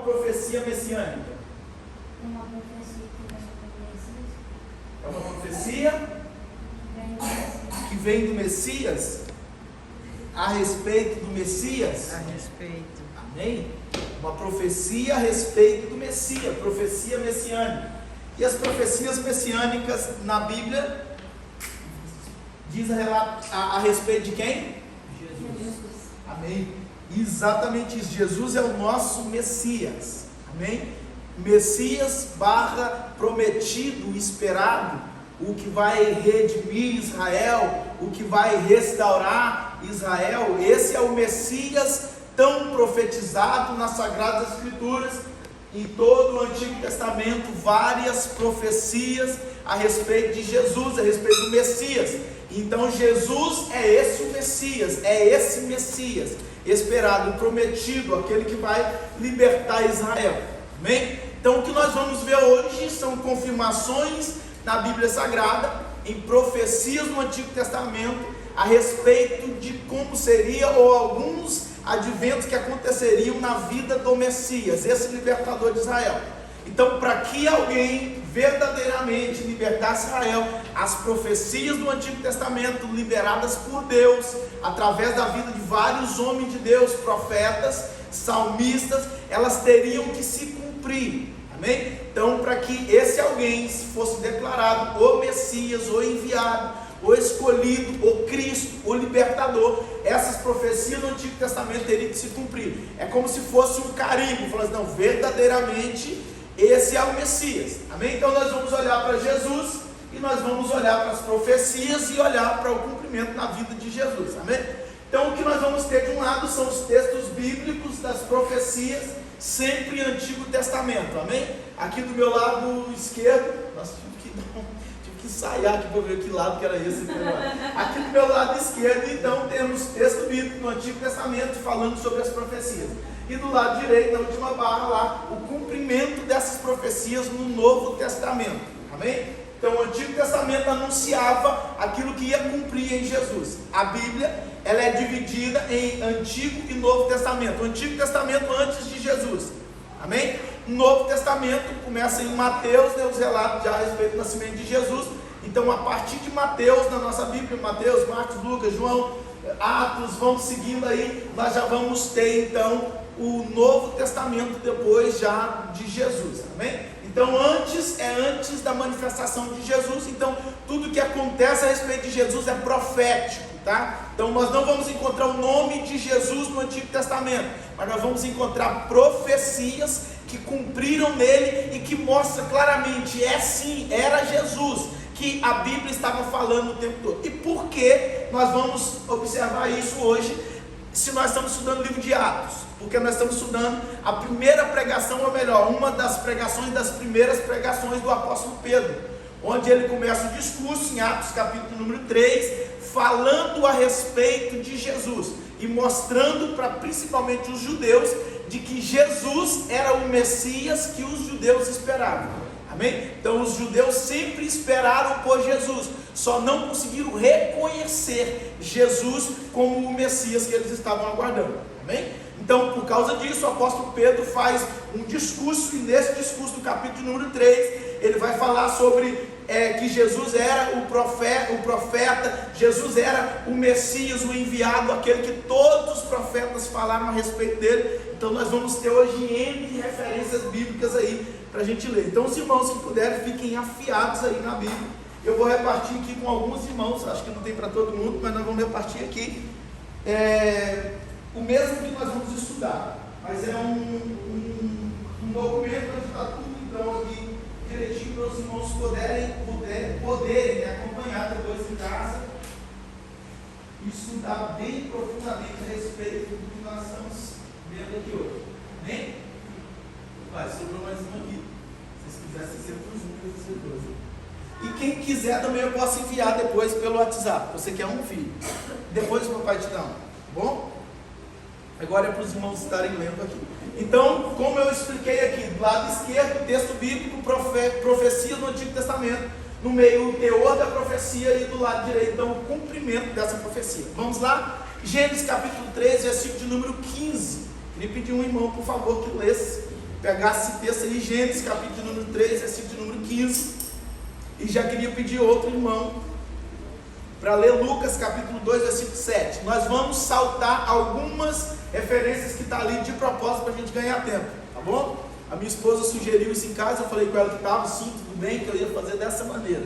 profecia messiânica? Uma profecia que vem do Messias. É uma profecia que vem do Messias, a respeito do Messias. A respeito. Amém? Uma profecia a respeito do Messias, profecia messiânica. E as profecias messiânicas na Bíblia diz a respeito de quem? Jesus. Amém? Exatamente isso. Jesus é o nosso Messias. Amém? Messias barra prometido, esperado, o que vai redimir Israel, o que vai restaurar Israel. Esse é o Messias tão profetizado nas Sagradas Escrituras. Em todo o Antigo Testamento, várias profecias a respeito de Jesus, a respeito do Messias. Então Jesus é esse o Messias, é esse Messias esperado, prometido, aquele que vai libertar Israel. Amém? Então o que nós vamos ver hoje são confirmações na Bíblia Sagrada, em profecias no Antigo Testamento, a respeito de como seria, ou alguns adventos que aconteceriam na vida do Messias, esse libertador de Israel. Então, para que alguém verdadeiramente libertasse Israel, as profecias do Antigo Testamento, liberadas por Deus, através da vida de vários homens de Deus, profetas, salmistas, elas teriam que se cumprir. Amém? Então, para que esse alguém fosse declarado o Messias, o enviado, o escolhido, o Cristo, o libertador, essas profecias do Antigo Testamento teriam que se cumprir. É como se fosse um carimbo, falando assim, não, verdadeiramente esse é o Messias. Amém? Então nós vamos olhar para Jesus e nós vamos olhar para as profecias e olhar para o cumprimento na vida de Jesus. Amém? Então o que nós vamos ter de um lado são os textos bíblicos das profecias, sempre Antigo Testamento. Amém? Aqui do meu lado esquerdo, nós tive que ensaiar aqui para ver que lado que era esse. Aqui do meu lado esquerdo, então, temos texto bíblico do Antigo Testamento falando sobre as profecias. E do lado direito, na última barra lá, o cumprimento dessas profecias no Novo Testamento. Amém? Então o Antigo Testamento anunciava aquilo que ia cumprir em Jesus. A Bíblia, ela é dividida em Antigo e Novo Testamento. O Antigo Testamento antes de Jesus. Amém? O Novo Testamento começa em Mateus, né, os relatos já a respeito do nascimento de Jesus. Então a partir de Mateus, na nossa Bíblia, Mateus, Marcos, Lucas, João, Atos, vamos seguindo aí, nós já vamos ter então o Novo Testamento depois já de Jesus. Amém? Então antes da manifestação de Jesus. Então tudo que acontece a respeito de Jesus é profético, tá? Então nós não vamos encontrar o nome de Jesus no Antigo Testamento, mas nós vamos encontrar profecias que cumpriram nele e que mostra claramente, era Jesus que a Bíblia estava falando o tempo todo. E por que nós vamos observar isso hoje, se nós estamos estudando o livro de Atos? Porque nós estamos estudando a primeira pregação, ou melhor, uma das pregações, das primeiras pregações do apóstolo Pedro, onde ele começa o discurso em Atos capítulo número 3, falando a respeito de Jesus e mostrando para principalmente os judeus de que Jesus era o Messias que os judeus esperavam. Amém? Então os judeus sempre esperaram por Jesus, só não conseguiram reconhecer Jesus como o Messias que eles estavam aguardando. Amém? Então, por causa disso, o apóstolo Pedro faz um discurso, e nesse discurso do capítulo número 3, ele vai falar sobre que Jesus era o profeta, Jesus era o Messias, o enviado, aquele que todos os profetas falaram a respeito dele. Então nós vamos ter hoje N referências bíblicas aí para a gente ler. Então os irmãos que puderem, fiquem afiados aí na Bíblia. Eu vou repartir aqui com alguns irmãos, acho que não tem para todo mundo, mas nós vamos repartir aqui o mesmo que nós vamos estudar, mas é um documento onde está tudo então aqui direitinho para os irmãos poderem acompanhar depois em casa e estudar bem profundamente a respeito do que nós estamos vendo aqui hoje. Amém? Vai, sobrou mais um aqui. Se vocês quisessem ser para os números dos dois. E quem quiser também eu posso enviar depois pelo WhatsApp. Você quer um filho? Depois o papai te dá um. Tá bom? Agora é para os irmãos estarem lendo aqui. Então, como eu expliquei aqui, do lado esquerdo, texto bíblico, profecia do Antigo Testamento. No meio, o teor da profecia, e do lado direito, então, o cumprimento dessa profecia. Vamos lá? Gênesis capítulo 13, versículo de número 15. Queria pedir um irmão, por favor, que lesse pegar esse texto aí, Gênesis capítulo de número 3, versículo de número 15, e já queria pedir outro irmão para ler Lucas capítulo 2, versículo 7. Nós vamos saltar algumas referências que está ali de propósito para a gente ganhar tempo, tá bom? A minha esposa sugeriu isso em casa, eu falei com ela que estava, sim, tudo bem, que eu ia fazer dessa maneira.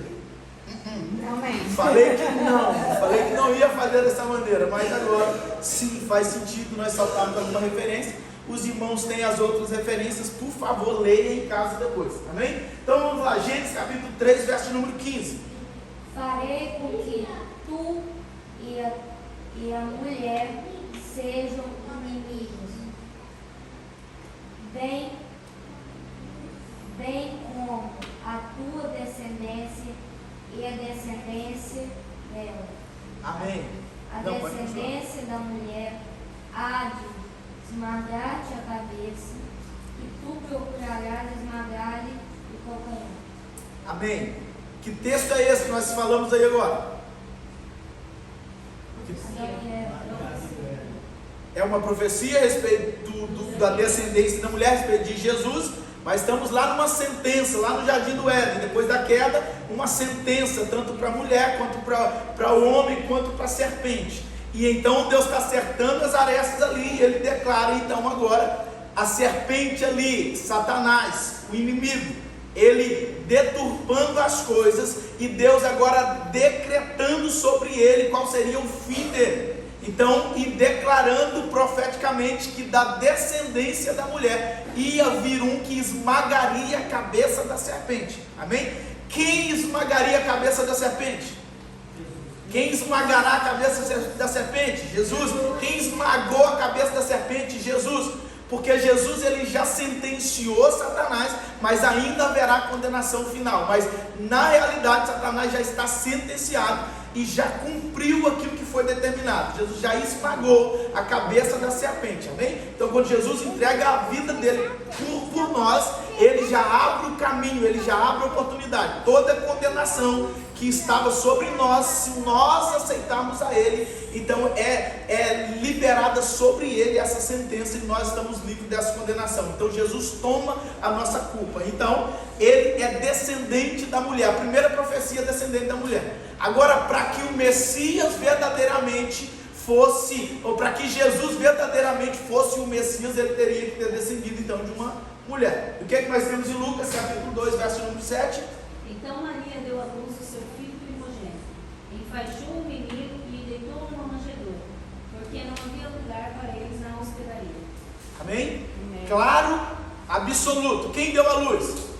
Falei que não ia fazer dessa maneira, mas agora sim, faz sentido nós saltarmos alguma referência. Os irmãos têm as outras referências, por favor, leia em casa depois, amém? Então vamos lá, Gênesis capítulo 3, verso número 15. Farei com que tu e a mulher sejam inimigos, bem como a tua descendência e a descendência dela. Amém. A descendência da mulher há de esmagar-te a cabeça, e tu procurarás esmagar-lhe o calcanhar. Amém. Que texto é esse que nós falamos aí agora? É uma profecia a respeito da descendência da mulher, a respeito de Jesus, mas estamos lá numa sentença, lá no Jardim do Éden, depois da queda, uma sentença, tanto para a mulher, quanto para o homem, quanto para a serpente. E então Deus está acertando as arestas ali, e Ele declara então agora, a serpente ali, Satanás, o inimigo, ele deturpando as coisas, e Deus agora decretando sobre ele qual seria o fim dele. Então, e declarando profeticamente que da descendência da mulher ia vir um que esmagaria a cabeça da serpente. Amém? Quem esmagaria a cabeça da serpente? Quem esmagará a cabeça da serpente? Jesus. Quem esmagou a cabeça da serpente? Jesus. Porque Jesus ele já sentenciou Satanás, mas ainda haverá condenação final. Mas na realidade Satanás já está sentenciado e já cumpriu aquilo que foi determinado. Jesus já esmagou a cabeça da serpente, amém? Então quando Jesus entrega a vida dele por nós, ele já abre o caminho, ele já abre a oportunidade. Toda condenação que estava sobre nós, se nós aceitarmos a ele, então é liberada sobre ele essa sentença, e nós estamos livres dessa condenação. Então Jesus toma a nossa culpa. Então ele é descendente da mulher, a primeira profecia é descendente da mulher. Agora, para que o Messias verdadeiramente fosse, ou para que Jesus verdadeiramente fosse o Messias, ele teria que ter descendido então de uma mulher. O que é que nós temos em Lucas capítulo 2, verso número 7? Então Maria deu à luz o seu filho primogênito, enfaixou o menino e deitou numa manjedoura, porque não havia lugar para eles na hospedaria. Amém? Claro, absoluto. Quem deu a luz?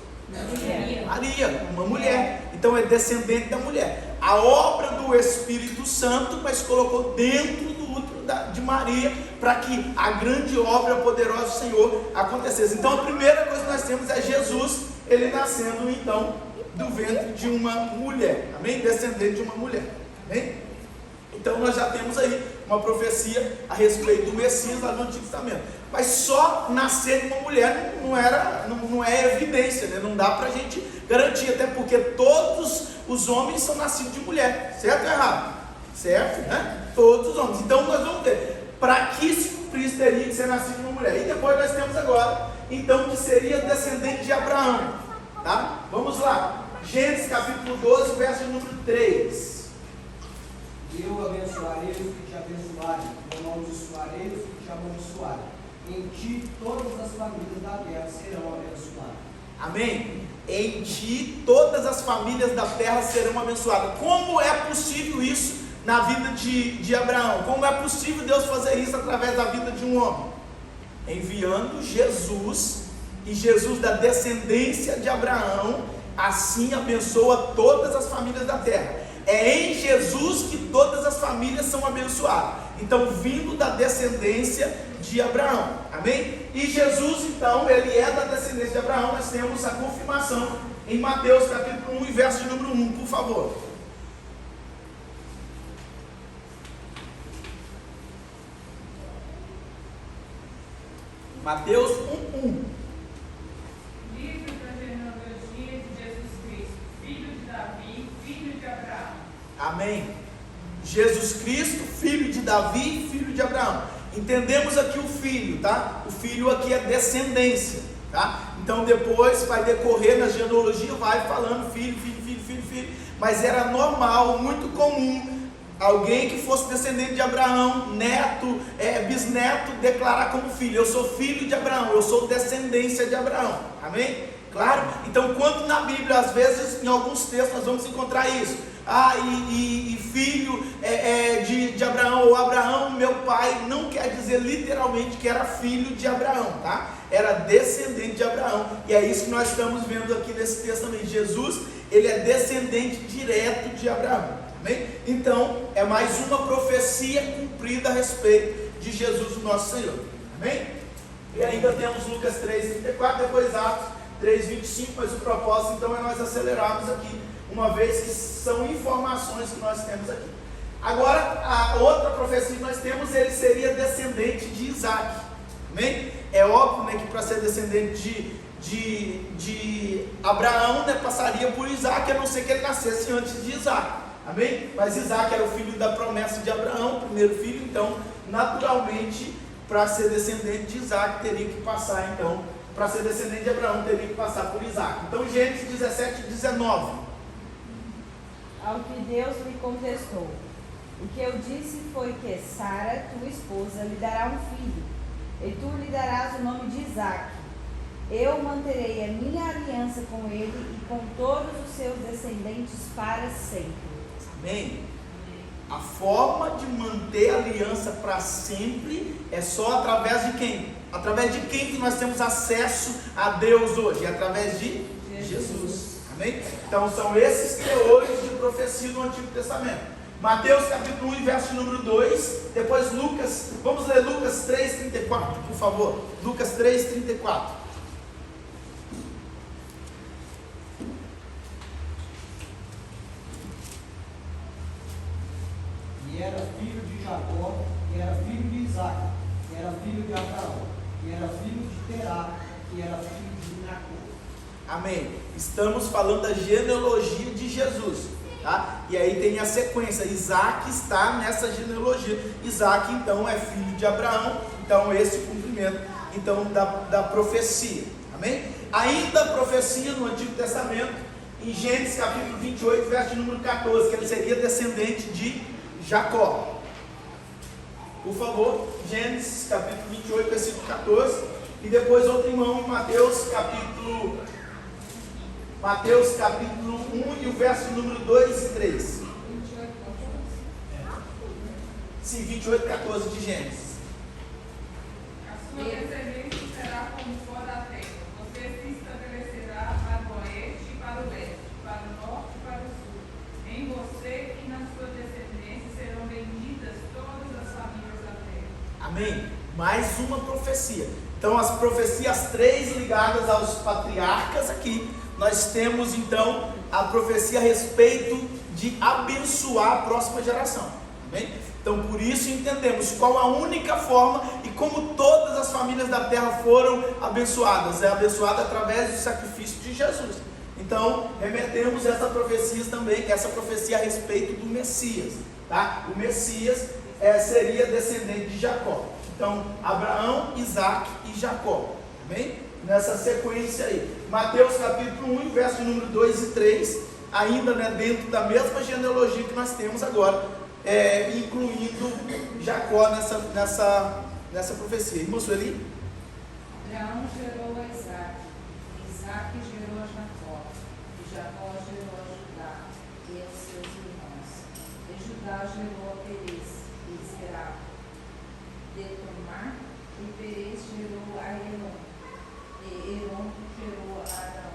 Maria, uma mulher. Então é descendente da mulher. A obra do Espírito Santo, mas colocou dentro do útero de Maria, para que a grande obra poderosa do Senhor acontecesse. Então a primeira coisa que nós temos é Jesus, ele nascendo então do ventre de uma mulher, amém? Descendente de uma mulher, amém? Então nós já temos aí uma profecia a respeito do Messias lá no Antigo Testamento. Mas só nascer de uma mulher não é evidência, né? Não dá para a gente garantir, até porque todos os homens são nascidos de mulher, certo ou errado? Certo, né? Todos os homens. Então nós vamos ter, para que se cumprisse, teria que ser nascido de uma mulher. E depois nós temos agora, então, que seria descendente de Abraão, tá? Vamos lá, Gênesis capítulo 12, verso número 3. Eu abençoarei os que te abençoarem, eu amaldiçoarei os que te amaldiçoarem. Em ti todas as famílias da terra serão abençoadas. Amém? Em ti todas as famílias da terra serão abençoadas. Como é possível isso na vida de Abraão? Como é possível Deus fazer isso através da vida de um homem? Enviando Jesus, e Jesus da descendência de Abraão, assim abençoa todas as famílias da terra. É em Jesus que todas as famílias são abençoadas. Então, vindo da descendência de Abraão, amém? E Jesus, então, ele é da descendência de Abraão. Nós temos a confirmação em Mateus capítulo 1 e verso de número 1, por favor. Mateus 1:1. Livro da genealogia de Jesus Cristo, filho de Davi, filho de Abraão. Amém. Jesus Cristo, filho de Davi, filho de Abraão. Entendemos aqui o filho, tá? O filho aqui é descendência. tá? Então depois vai decorrer na genealogia, vai falando filho, mas era normal, muito comum, alguém que fosse descendente de Abraão, neto, bisneto, declarar como filho: eu sou filho de Abraão, eu sou descendência de Abraão, amém? Claro? Então, quando na Bíblia, às vezes, em alguns textos, nós vamos encontrar isso, filho de Abraão, ou Abraão, meu pai, não quer dizer literalmente que era filho de Abraão, tá? Era descendente de Abraão, e é isso que nós estamos vendo aqui nesse texto também. Jesus, ele é descendente direto de Abraão, amém? Então, é mais uma profecia cumprida a respeito de Jesus, o nosso Senhor, amém? E ainda temos Lucas 3:34, depois Atos 3:25, mas o propósito então é nós acelerarmos aqui, uma vez que são informações que nós temos aqui. Agora, a outra profecia que nós temos, ele seria descendente de Isaac, amém? É óbvio, né, que para ser descendente de Abraão, né, passaria por Isaac, a não ser que ele nascesse antes de Isaac, amém? Mas Isaac era o filho da promessa de Abraão, o primeiro filho, então naturalmente, para ser descendente de Isaac, teria que passar então, para ser descendente de Abraão, teria que passar por Isaac. Então Gênesis 17:19. Ao que Deus lhe contestou: o que eu disse foi que Sara, tua esposa, lhe dará um filho, e tu lhe darás o nome de Isaque. Eu manterei a minha aliança com ele e com todos os seus descendentes para sempre. Amém? A forma de manter a aliança para sempre é só através de quem? Através de quem que nós temos acesso a Deus hoje? É através de Jesus. Amém? Então são esses teores de profecia do Antigo Testamento. Mateus capítulo 1, verso número 2. Depois Lucas, vamos ler Lucas 3:34, por favor. Lucas 3:34. E era filho de Jacó, que era filho de Isaac, que era filho de Abraão, que era filho de Terá, que era filho de Jacó. Amém. Estamos falando da genealogia de Jesus, tá? E aí tem a sequência. Isaac está nessa genealogia. Isaac então é filho de Abraão. Então esse cumprimento então da profecia. Amém? Ainda a profecia no Antigo Testamento, em Gênesis capítulo 28, verso número 14, que ele seria descendente de Jacó. Por favor, Gênesis capítulo 28, versículo 14. E depois outro irmão em Mateus capítulo 1 e o verso número 2 e 3. Sim, 28, 14 de Gênesis. A sua descendência será como o pó da terra. Você se estabelecerá para o oeste e para o leste, para o norte e para o sul. Em você e na sua descendência serão benditas todas as famílias da terra. Amém? Mais uma profecia. Então as profecias 3 ligadas aos patriarcas aqui. Nós temos então a profecia a respeito de abençoar a próxima geração. Amém? Então por isso entendemos qual a única forma e como todas as famílias da terra foram abençoadas. É abençoada através do sacrifício de Jesus. Então remetemos essa profecia também, essa profecia a respeito do Messias, tá? O Messias seria descendente de Jacó. Então Abraão, Isaac e Jacó. Amém? Nessa sequência aí, Mateus capítulo 1, verso número 2 e 3, ainda, né, dentro da mesma genealogia que nós temos agora, incluindo Jacó nessa profecia. Irmão Sueli? Abraão gerou a Isaac, Isaac gerou a Jacó, e Jacó gerou a Judá e aos seus irmãos. E Judá gerou a Perez e Zerá, de Tomar, e Perez gerou a Elon. E Elon gerou a Arão.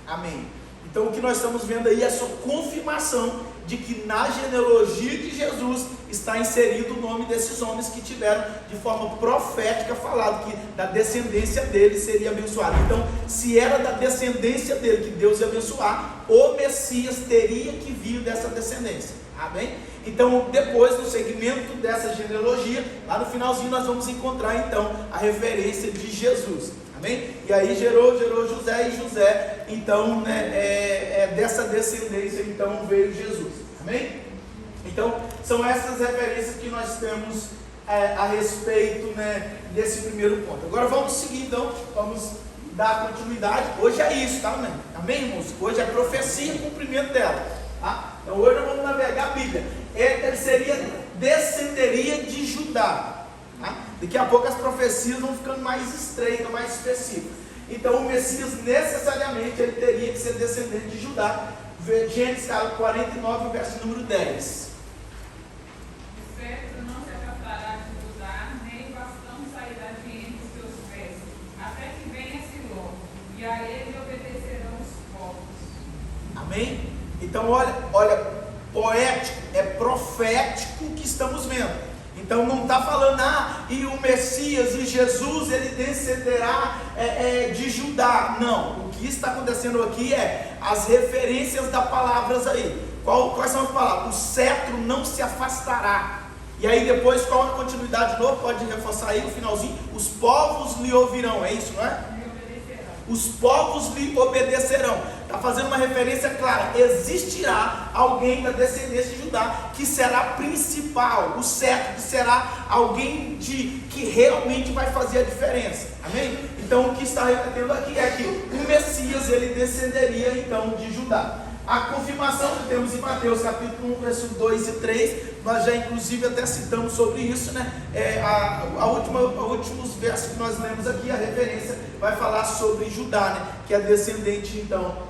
Amém. Então o que nós estamos vendo aí é só confirmação de que na genealogia de Jesus está inserido o nome desses homens que tiveram de forma profética falado que da descendência dele seria abençoado. Então, se era da descendência dele que Deus ia abençoar, o Messias teria que vir dessa descendência. Amém? Então, depois do segmento dessa genealogia, lá no finalzinho nós vamos encontrar então a referência de Jesus. Amém? E aí gerou José, e José, então, né, dessa descendência, então, veio Jesus. Amém? Então, são essas referências que nós temos a respeito, né, desse primeiro ponto. Agora vamos seguir, então, vamos dar continuidade, hoje é isso, tá, amém? Amém, irmãos? Hoje é profecia e cumprimento dela, tá? Então hoje nós vamos navegar a Bíblia. Ele descenderia de Judá, tá? Daqui a pouco as profecias vão ficando mais estreitas, mais específicas. Então o Messias necessariamente ele teria que ser descendente de Judá. Gênesis 49, verso número 10. O cetro não se afastará de Judá, nem o bastão sairá de entre os seus pés, até que venha Siló, e a ele obedecerão os povos. Amém? Então olha, poético, é profético que estamos vendo. Então não está falando, e o Messias e Jesus, ele descenderá de Judá. Não, o que está acontecendo aqui é as referências das palavras aí. Quais são as palavras? O cetro não se afastará. E aí depois, qual a continuidade de novo? Pode reforçar aí o finalzinho. Os povos lhe ouvirão, é isso, não é? Os povos lhe obedecerão. Está fazendo uma referência clara. Existirá alguém da descendência de Judá que será principal, o cetro, que será alguém que realmente vai fazer a diferença. Amém? Então o que está repetindo aqui é que o Messias ele descenderia então de Judá. A confirmação que temos em Mateus capítulo 1, versos 2 e 3, nós já inclusive até citamos sobre isso, né? Últimos versos que nós lemos aqui, a referência vai falar sobre Judá, né? Que é descendente então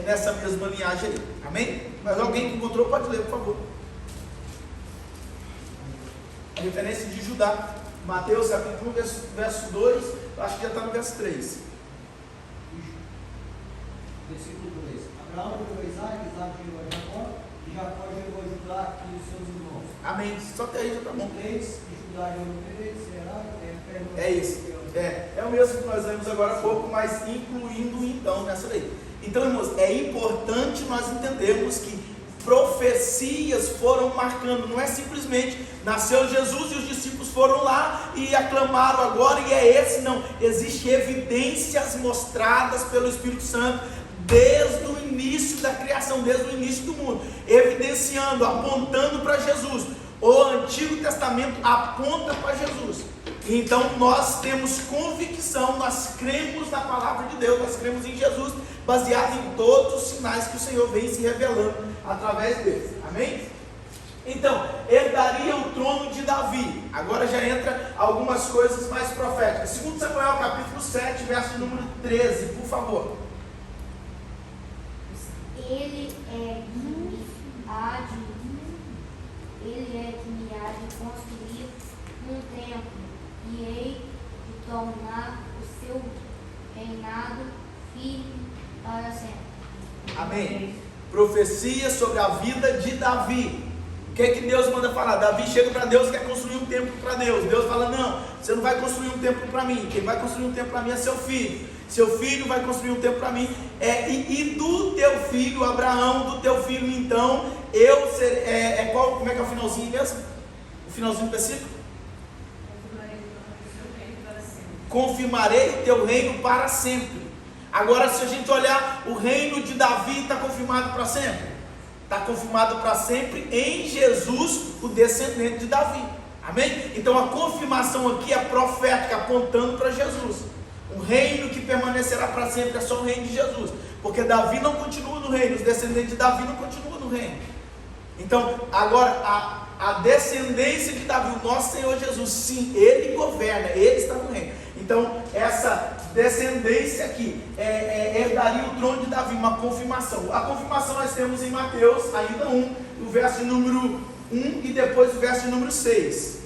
nessa mesma linhagem aí. Amém? Mas alguém que encontrou pode ler, por favor. A referência de Judá, Mateus capítulo 1, verso 2, acho que já está no verso 3. Versículo 2. Abraão gerou Isaac, Isaac gerou a Jacó, e Jacó gerou a Judá e os seus irmãos. Amém. Só até aí já está bom. 3, e Judá gerou Perez, Será, É isso. É o mesmo que nós lemos agora há pouco, mas incluindo então nessa lei. Então, irmãos, é importante nós entendermos que profecias foram marcando, não é simplesmente nasceu Jesus e os discípulos foram lá e aclamaram agora e é esse, não. Existem evidências mostradas pelo Espírito Santo desde o início da criação, desde o início do mundo, evidenciando, apontando para Jesus. O Antigo Testamento aponta para Jesus. Então nós temos convicção, nós cremos na palavra de Deus, nós cremos em Jesus, baseado em todos os sinais que o Senhor vem se revelando através dele. Amém? Então, herdaria o trono de Davi. Agora já entra algumas coisas mais proféticas. 2 Samuel capítulo 7, verso número 13, por favor. Ele é que me há de construir um templo, e hei de tornar o seu reinado firme para sempre. Amém. Profecia sobre a vida de Davi. O que é que Deus manda falar? Davi chega para Deus e quer construir um templo para Deus. Deus fala, não, você não vai construir um templo para mim. Quem vai construir um templo para mim é seu filho. Seu filho vai construir um templo para mim. E do teu filho, Abraão, do teu filho, então, eu serei. Como é que é o finalzinho mesmo? O finalzinho do versículo? Confirmarei o teu reino para sempre. Agora, se a gente olhar, o reino de Davi está confirmado para sempre. Está confirmado para sempre em Jesus, o descendente de Davi. Amém? Então a confirmação aqui é profética, apontando para Jesus. Um reino que permanecerá para sempre é só o reino de Jesus. Porque Davi não continua no reino, os descendentes de Davi não continuam no reino. Então, agora, a descendência de Davi, o nosso Senhor Jesus, sim, ele governa, ele está no reino. Então, essa descendência aqui herdaria o trono de Davi, uma confirmação. A confirmação nós temos em Mateus, ainda 1, o verso número 1 e depois o verso número 6.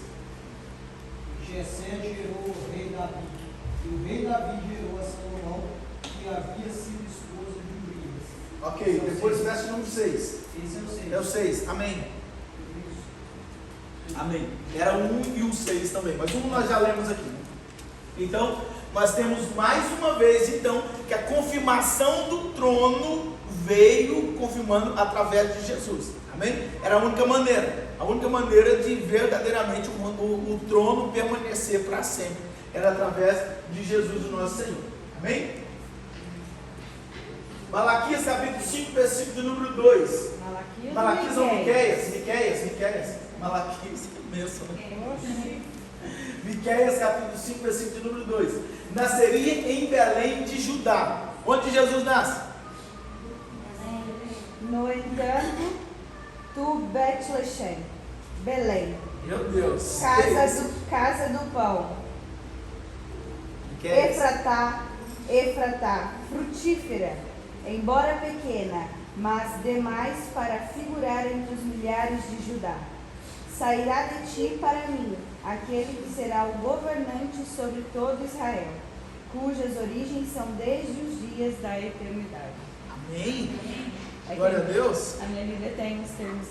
Jessé gerou o rei Davi, e o rei Davi gerou a Salomão, que havia sido esposa de Urias. Ok, depois o verso número 6. Esse é o 6. É o 6, amém. Amém. Era o 1 e o 6 também, mas um nós já lemos aqui. Então, nós temos mais uma vez, então, que a confirmação do trono veio confirmando através de Jesus. Amém? Era a única maneira de verdadeiramente o trono permanecer para sempre. Era através de Jesus, o nosso Senhor. Amém? Malaquias capítulo 5, versículo número 2. Malaquias ou Miqueias? Malaquias, que bênção, né? Miqueias capítulo 5, versículo de número 2. Nasceria em Belém de Judá. Onde Jesus nasce? No entanto, tu, Betlehem, Belém, Meu Deus. casa do pão, Miqueias. Efratá, frutífera, embora pequena, mas demais para figurar entre os milhares de Judá. Sairá de ti para mim aquele que será o governante sobre todo Israel, cujas origens são desde os dias da eternidade. Amém. Glória a Deus. A minha Bíblia tem uns termos.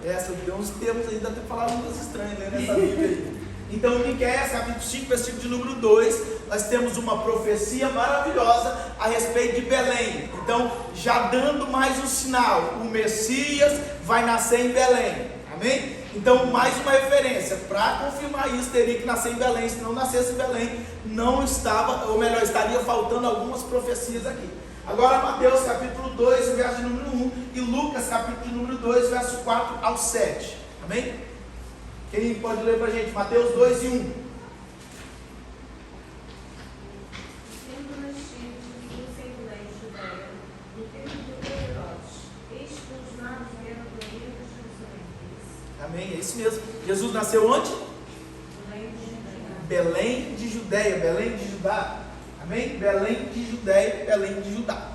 Essa deu uns termos aí, dá até falar línguas estranhas, né, nessa Bíblia aí. Então, Miqueias, capítulo 5, versículo de número 2, nós temos uma profecia maravilhosa a respeito de Belém. Então, já dando mais um sinal, o Messias vai nascer em Belém. Amém? Então, mais uma referência. Para confirmar isso, teria que nascer em Belém. Se não nascesse em Belém, não estava, ou melhor, estaria faltando algumas profecias aqui. Agora, Mateus capítulo 2, verso de número 1, e Lucas capítulo de número 2, verso 4 ao 7. Amém? Quem pode ler para a gente? Mateus 2 e 1. Tendo nascido Jesus em Belém, Judeia, no tempo de Herodes, eis que os magos vieram do Rio de Jerusalém. Amém? É isso mesmo. Jesus nasceu onde? Belém de Judeia. Belém de Judeia, Belém de Judá. Amém? Belém de Judeia, Belém de Judá.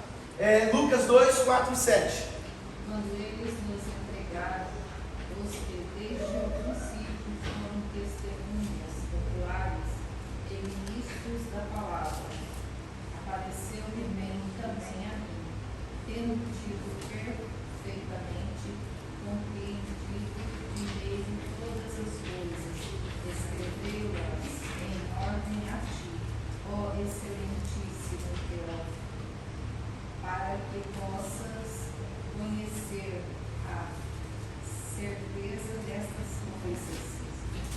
Lucas 2, 4 e 7. Quando eles nos entregaram, os que desde o princípio foram testemunhas populares e ministros da palavra, apareceu primeiro também a mim, tendo tido perfeitamente compreendido primeiro todas as coisas, escreveu-as em ordem a ti, ó excelentíssimo teólogo, para que possas conhecer a certeza destas coisas,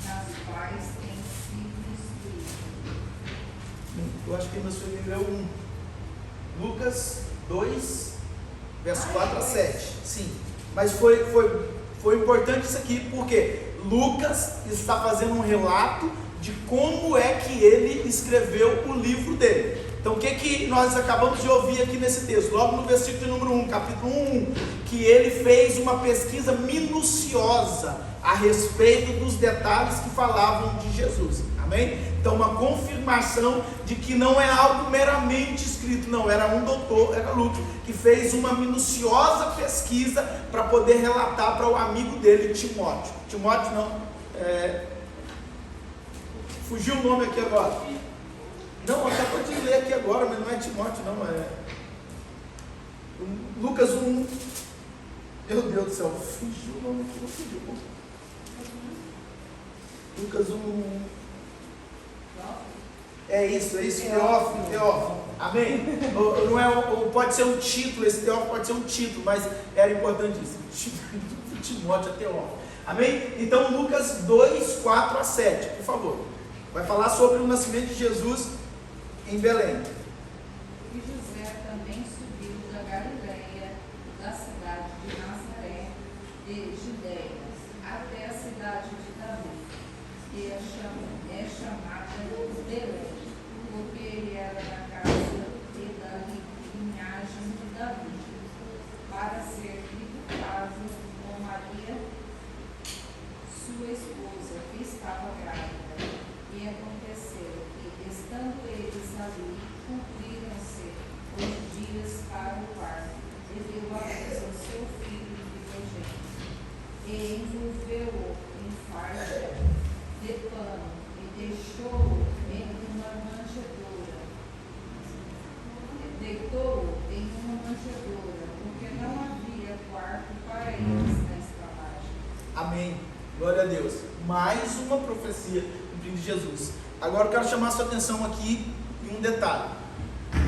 nas quais tem sido instruído. Eu acho que ainda sou nível 1. Lucas 2, verso 4 a 7. Sim. Mas foi importante isso aqui, porque Lucas está fazendo um relato de como é que ele escreveu o livro dele. Então, o que nós acabamos de ouvir aqui nesse texto? Logo no versículo número 1, capítulo 1, que ele fez uma pesquisa minuciosa a respeito dos detalhes que falavam de Jesus. Amém? Então, uma confirmação de que não é algo meramente escrito, não. Era um doutor, era Lucas, que fez uma minuciosa pesquisa para poder relatar para o amigo dele, Timóteo. Timóteo não, fugiu o nome aqui agora. Não, acabou de ler aqui agora, mas não é Timóteo, não, Lucas 1. Meu Deus do céu, fugiu o nome aqui, não fugiu. Lucas 1. É isso, Teófilo. Amém? Não é, pode ser um título, esse Teófilo pode ser um título, mas era importante isso. Timóteo é Teófilo. Amém? Então, Lucas 2, 4 a 7, por favor. Vai falar sobre o nascimento de Jesus em Belém. E José também subiu da Galileia, da cidade de Nazaré, de Judeia, até a cidade de Davi, que é chamada Belém, porque ele era da casa e da linhagem de Davi, para ser educado com Maria, sua esposa, que estava grávida. E aconteceu que, estando eles ali, cumpriram-se os dias para o parto, e deu a luz ao seu filho primogênito, e envolveu-o em faixa de pano, e deixou-o em uma manjedoura. Deitou-o em uma manjedoura, porque não havia quarto para eles na estalagem. Amém. Glória a Deus. Mais uma profecia de Jesus. Agora eu quero chamar a sua atenção aqui em um detalhe.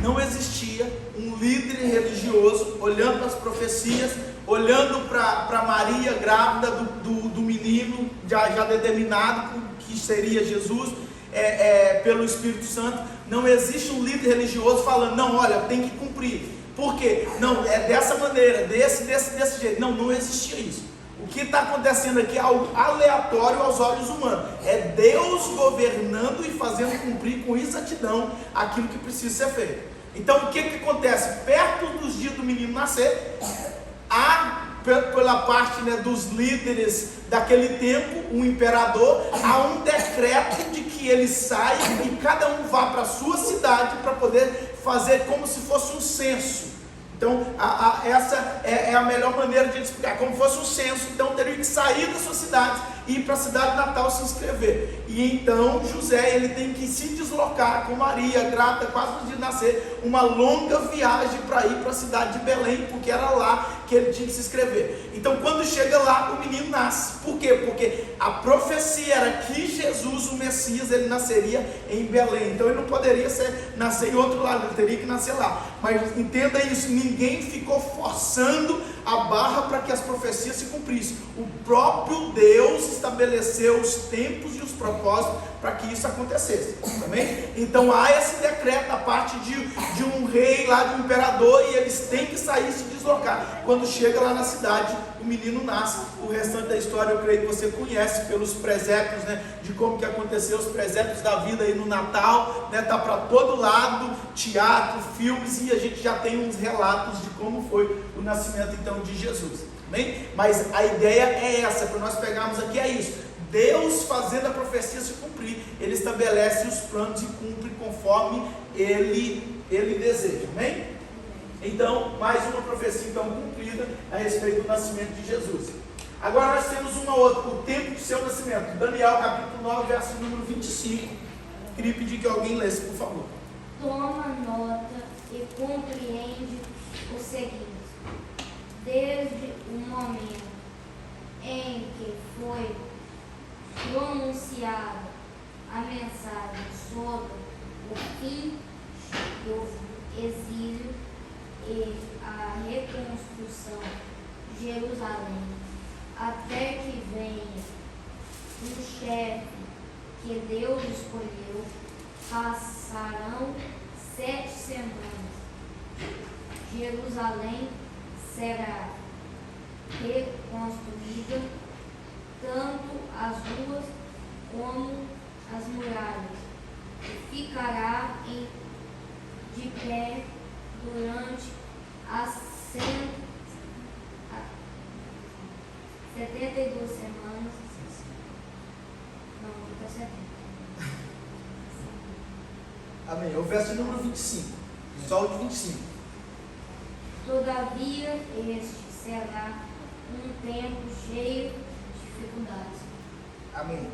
Não existia um líder religioso olhando para as profecias, olhando para Maria grávida do menino já determinado que seria Jesus pelo Espírito Santo. Não existe um líder religioso falando, não, olha, tem que cumprir. Por quê? Não, é dessa maneira, desse jeito. Não existia isso. O que está acontecendo aqui é algo aleatório aos olhos humanos. É Deus governando e fazendo cumprir com exatidão aquilo que precisa ser feito. Então o que acontece? Perto dos dias do menino nascer, há, pela parte, né, dos líderes daquele tempo, um imperador, há um decreto de que eles saiam e cada um vá para a sua cidade para poder fazer como se fosse um censo. Então, essa é a melhor maneira de explicar, como fosse um censo. Então, teria que sair da sua cidade e ir para a cidade natal se inscrever. E então, José, ele tem que se deslocar com Maria, grávida, quase no dia de nascer, uma longa viagem para ir para a cidade de Belém, porque era lá que ele tinha que se inscrever. Então, quando chega lá, o menino nasce. Por quê? Porque a profecia era que Jesus, o Messias, ele nasceria em Belém. Então, ele não poderia nascer em outro lado, ele teria que nascer lá. Mas entenda isso, ninguém ficou forçando a barra para que as profecias se cumprissem. O próprio Deus estabeleceu os tempos e os propósitos para que isso acontecesse. Também? Então há esse decreto da parte de um rei lá, de um imperador, e eles têm que sair e se deslocar. Quando chega lá na cidade, o menino nasce. O restante da história eu creio que você conhece pelos presépios, né, de como que aconteceu, os presépios da vida aí no Natal, né, tá para todo lado, teatro, filmes, e a gente já tem uns relatos de como foi o nascimento então de Jesus. Amém? Mas a ideia é essa, para nós pegarmos aqui é isso. Deus, fazendo a profecia se cumprir, Ele estabelece os planos e cumpre conforme Ele deseja. Amém? Então, mais uma profecia então cumprida a respeito do nascimento de Jesus. Agora nós temos uma outra, o tempo do seu nascimento. Daniel capítulo 9, verso número 25. Queria pedir que alguém lesse, por favor. Toma nota e compreende o seguinte: desde o momento em que foi pronunciada a mensagem sobre o fim do exílio e a reconstrução de Jerusalém, até que venha um chefe que Deus escolheu, passarão 7 semanas. Jerusalém será reconstruída, tanto as ruas como as muralhas, e ficará de pé durante as 72 semanas. Não, fica 70. Amém. O verso número 25. Só o de 25. Todavia, este será um tempo cheio de dificuldades. Amém.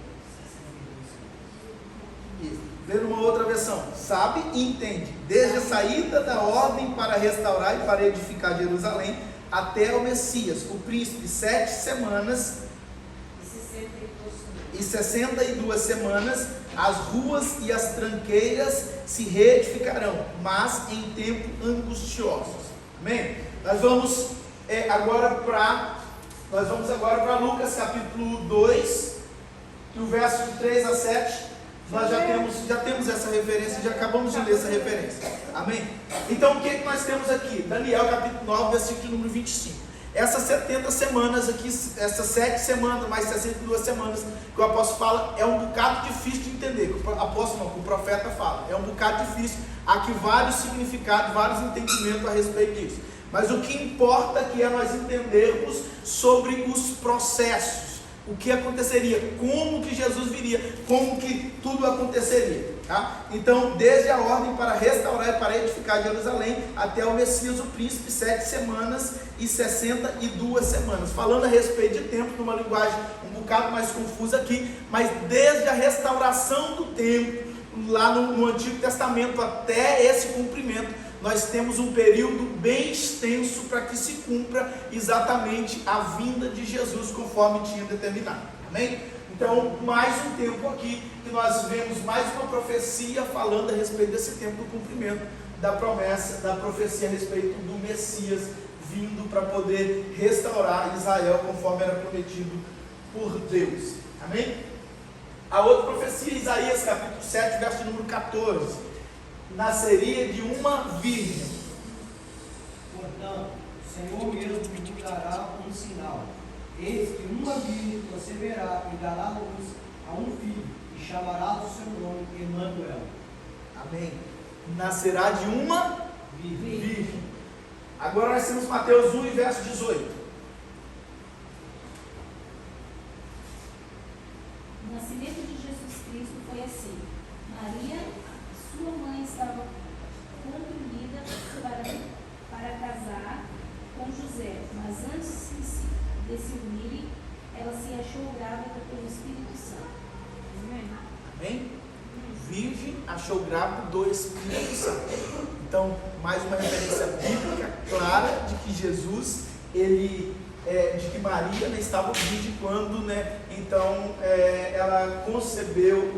Isso. Vendo uma outra versão, sabe e entende, desde a saída da ordem para restaurar e para edificar Jerusalém, até o Messias, o príncipe, 7 semanas e 62 semanas, as ruas e as tranqueiras se reedificarão, mas em tempo angustiosos. Amém? Nós vamos agora para Lucas capítulo 2, do verso de 3 a 7. Nós já temos essa referência, já acabamos de ler essa referência. Amém? Então o que nós temos aqui? Daniel capítulo 9, versículo número 25. Essas 70 semanas aqui, essas 7 semanas, mais 62 semanas que o apóstolo fala, é um bocado difícil de entender. Que o apóstolo não, que o profeta fala. É um bocado difícil. Há aqui vários significados, vários entendimentos a respeito disso. Mas o que importa aqui é nós entendermos sobre os processos. O que aconteceria, como que Jesus viria, como que tudo aconteceria, tá? Então, desde a ordem para restaurar e para edificar Jerusalém, até o Messias, o príncipe, 7 semanas e 62 semanas. Falando a respeito de tempo, numa linguagem um bocado mais confusa aqui, mas desde a restauração do templo, lá no Antigo Testamento, até esse cumprimento, nós temos um período bem extenso para que se cumpra exatamente a vinda de Jesus conforme tinha determinado. Amém? Então, mais um tempo aqui que nós vemos mais uma profecia falando a respeito desse tempo do cumprimento da promessa, da profecia a respeito do Messias vindo para poder restaurar Israel conforme era prometido por Deus. Amém? A outra profecia, Isaías capítulo 7, verso número 14. Nasceria de uma virgem. Portanto, o Senhor mesmo lhe dará um sinal. Eis que uma virgem conceberá e dará luz a um filho, e chamará o seu nome Emanuel. Amém. Nascerá de uma Virgem. virgem. Agora nós temos Mateus 1 e verso 18. O nascimento de Jesus Cristo foi assim. Maria, sua mãe, estava comprimida para casar com José, mas antes de se unirem, ela se achou grávida pelo Espírito Santo. Amém? Virgem achou grávida do Espírito Santo. Então, mais uma referência bíblica clara de que Jesus, de que Maria, né, estava virgem quando, né, então, ela concebeu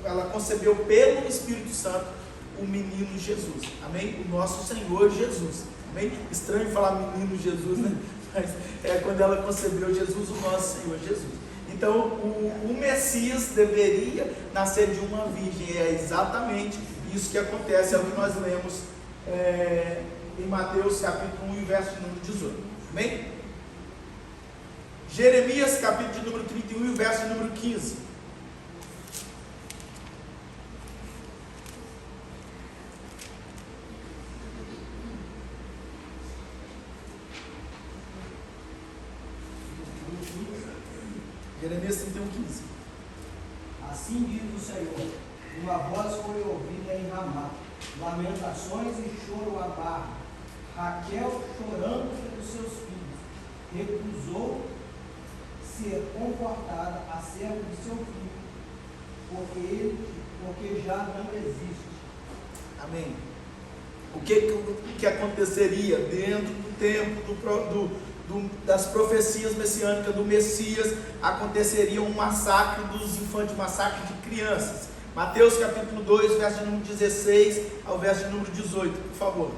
ela concebeu pelo Espírito Santo o menino Jesus. Amém? O nosso Senhor Jesus. Amém? Estranho falar menino Jesus, né? Mas quando ela concebeu Jesus, o nosso Senhor Jesus. Então, o Messias deveria nascer de uma virgem. É exatamente isso que acontece, é o que nós lemos em Mateus capítulo 1, verso de número 18. Amém? Jeremias capítulo de número 31, verso de número 15. Jeremias 31, 15. Assim diz o Senhor: uma voz foi ouvida em Ramá, lamentações e choro à barra. Raquel chorando pelos seus filhos, recusou ser confortada acerca de seu filho, porque já não existe. Amém. O que aconteceria dentro do tempo das profecias messiânicas do Messias? Aconteceria um massacre dos infantes, massacre de crianças. Mateus capítulo 2, verso de número 16 ao verso de número 18, por favor.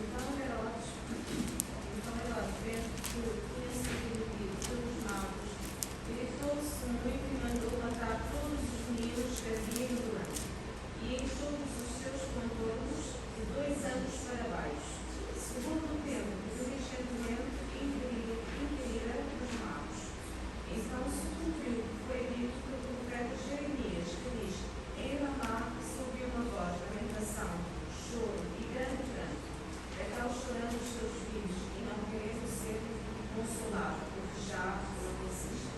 Então Herodes, vendo que tinha sido pelos magos, irritou-se muito e mandou matar todos os meninos que havia no reino, e em todos os seus contornos, de 2 anos para baixo, segundo o tempo do enchimento inquirira dos magos. Então se cumpriu o que foi dito pelo profeta Jeremias, que diz: em Ramá se ouviu uma voz de lamentação, choro e grande pranto. Estão chorando os seus filhos e não querendo ser consolado, porque já não existem.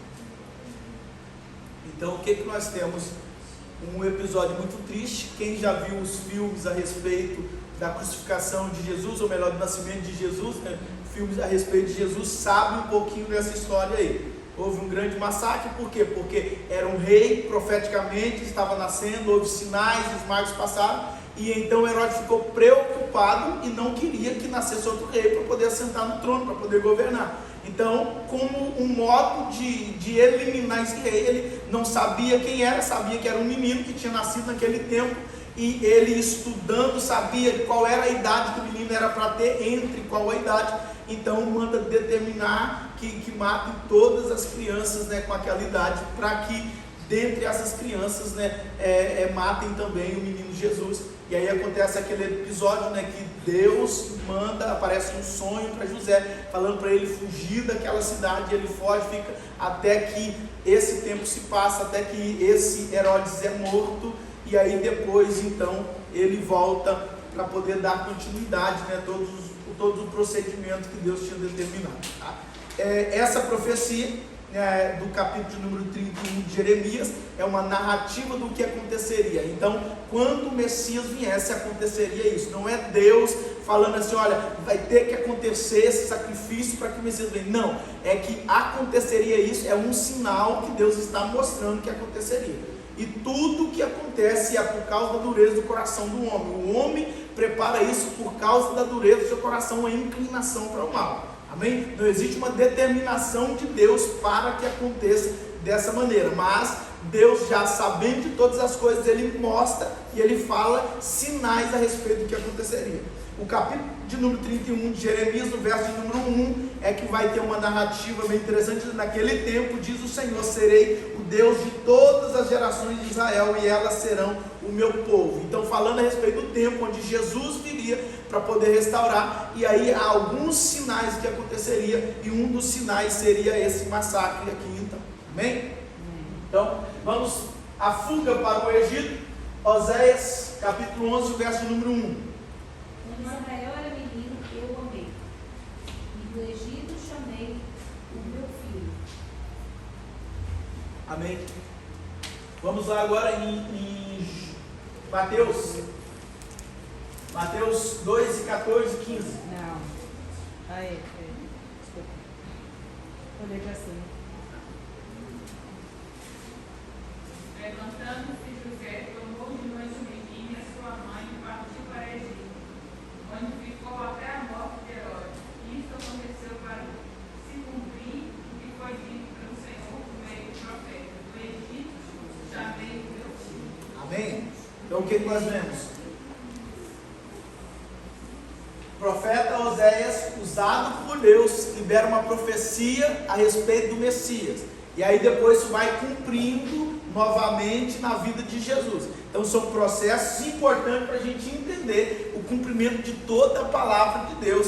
Então, o que nós temos? Um episódio muito triste. Quem já viu os filmes a respeito da crucificação de Jesus, ou melhor, do nascimento de Jesus, né? Filmes a respeito de Jesus, sabe um pouquinho dessa história aí. Houve um grande massacre, por quê? Porque era um rei, profeticamente, estava nascendo, houve sinais, os magos passaram, e então Herodes ficou preocupado e não queria que nascesse outro rei para poder assentar no trono, para poder governar. Então, como um modo de eliminar esse rei, ele não sabia quem era, sabia que era um menino que tinha nascido naquele tempo, e ele estudando sabia qual era a idade que o menino era para ter, entre qual a idade. Então manda determinar que matem todas as crianças, né, com aquela idade, para que dentre essas crianças, né, matem também o menino Jesus. E aí acontece aquele episódio, né, que Deus manda, aparece um sonho para José, falando para ele fugir daquela cidade. Ele foge, fica até que esse tempo se passa, até que esse Herodes é morto, e aí depois então ele volta para poder dar continuidade, né, todo o procedimento que Deus tinha determinado. Tá? Essa profecia, do capítulo de número 31 de Jeremias, é uma narrativa do que aconteceria. Então, quando o Messias viesse, aconteceria isso. Não é Deus falando assim: olha, vai ter que acontecer esse sacrifício para que o Messias venha. Não, é que aconteceria isso, é um sinal que Deus está mostrando que aconteceria. E tudo que acontece é por causa da dureza do coração do homem. O homem prepara isso por causa da dureza do seu coração, a inclinação para o mal. Amém? Não existe uma determinação de Deus para que aconteça dessa maneira, mas Deus, já sabendo de todas as coisas, ele mostra e ele fala sinais a respeito do que aconteceria. O capítulo de número 31 de Jeremias, no verso de número 1, é que vai ter uma narrativa bem interessante. Naquele tempo, diz o Senhor, serei o Deus de todas as gerações de Israel, e elas serão o meu povo. Então, falando a respeito do tempo onde Jesus viria para poder restaurar, e aí há alguns sinais que aconteceria, e um dos sinais seria esse massacre aqui, então. Amém? Então, vamos à fuga para o Egito. Oséias, capítulo 11, verso de número 1. Quando Israel era menino, eu o amei, e do Egito chamei o meu filho. Amém? Vamos lá agora em Mateus 2, 14 e 15. Não. Aí, desculpa. Olhei para cima. Levantando-se José, tomou de noite o menino e a sua mãe e partiu para Egito, onde ficou até a morte de Herodes. Isto aconteceu para se cumprir o que foi dito pelo Senhor por meio do profeta. Do Egito chamei o meu filho. Amém? Então o que nós vemos? O profeta Oséias, usado por Deus, libera uma profecia a respeito do Messias. E aí depois isso vai cumprindo novamente na vida de Jesus. Então são processos importantes para a gente entender o cumprimento de toda a palavra de Deus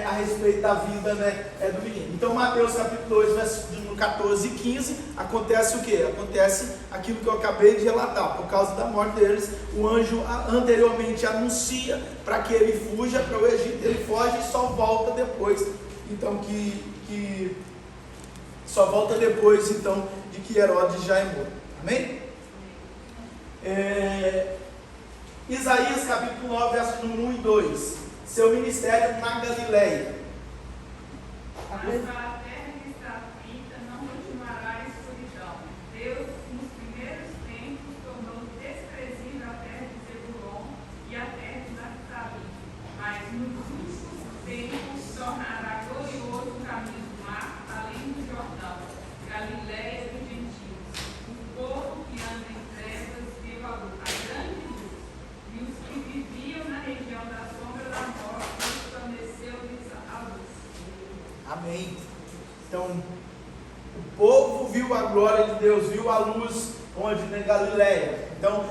a respeito da vida, né, do menino. Então Mateus capítulo 2, versículo 14 e 15, acontece o que? Acontece aquilo que eu acabei de relatar. Por causa da morte deles, o anjo anteriormente anuncia para que ele fuja para o Egito. Ele foge e só volta depois. Então só volta depois então de que Herodes já é morto. Amém? Isaías capítulo 9, versos número 1 e 2. Seu ministério na Galileia. Mas para a terra que está aflita não continuará a escuridão. Deus, nos primeiros tempos, tornou desprezível a terra de Zebulon e a terra de Naphtali. Mas nos últimos tempos tornará glorioso o caminho do mar, além do Jordão, Galileia dos gentios. O povo que anda em trevas viu a grande luz, e os que viviam na região da sombra da morte resplandeceu-lhes a luz. Amém. Então, o povo viu a glória de Deus, viu a luz onde? Na Galileia. Então,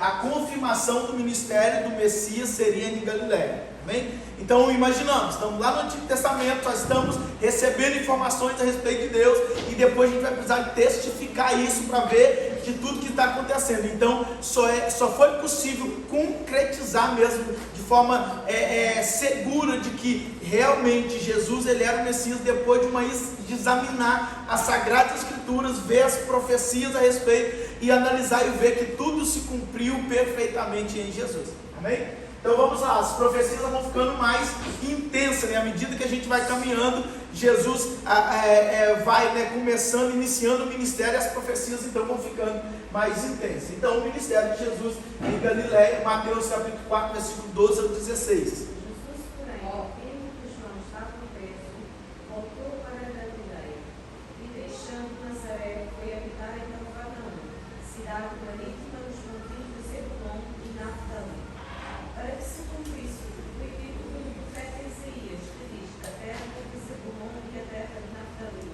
a confirmação do ministério do Messias seria em Galileia. Amém? Então, imaginamos, estamos lá no Antigo Testamento, nós estamos recebendo informações a respeito de Deus, e depois a gente vai precisar de testificar isso para ver de tudo que está acontecendo. Então, só foi possível concretizar mesmo de forma segura de que realmente Jesus ele era o Messias, depois de examinar as Sagradas Escrituras, ver as profecias a respeito e analisar e ver que tudo se cumpriu perfeitamente em Jesus. Amém? Então vamos lá, as profecias vão ficando mais intensas, né? À medida que a gente vai caminhando, Jesus vai começando, iniciando o ministério, e as profecias então vão ficando mais intensas. Então o ministério de Jesus em Galileia, Mateus capítulo 4, versículo 12 ao 16. Jesus, porém, vendo que João estava preso, voltou para a Galileia, e deixando Nazaré, foi habitar em Cafarnaum, cidade marítima dos montes de Zebulon e Naphtali, para que se cumprisse o dito do profeta Isaías, que diz: a terra de Zebulon e a terra de Naphtali,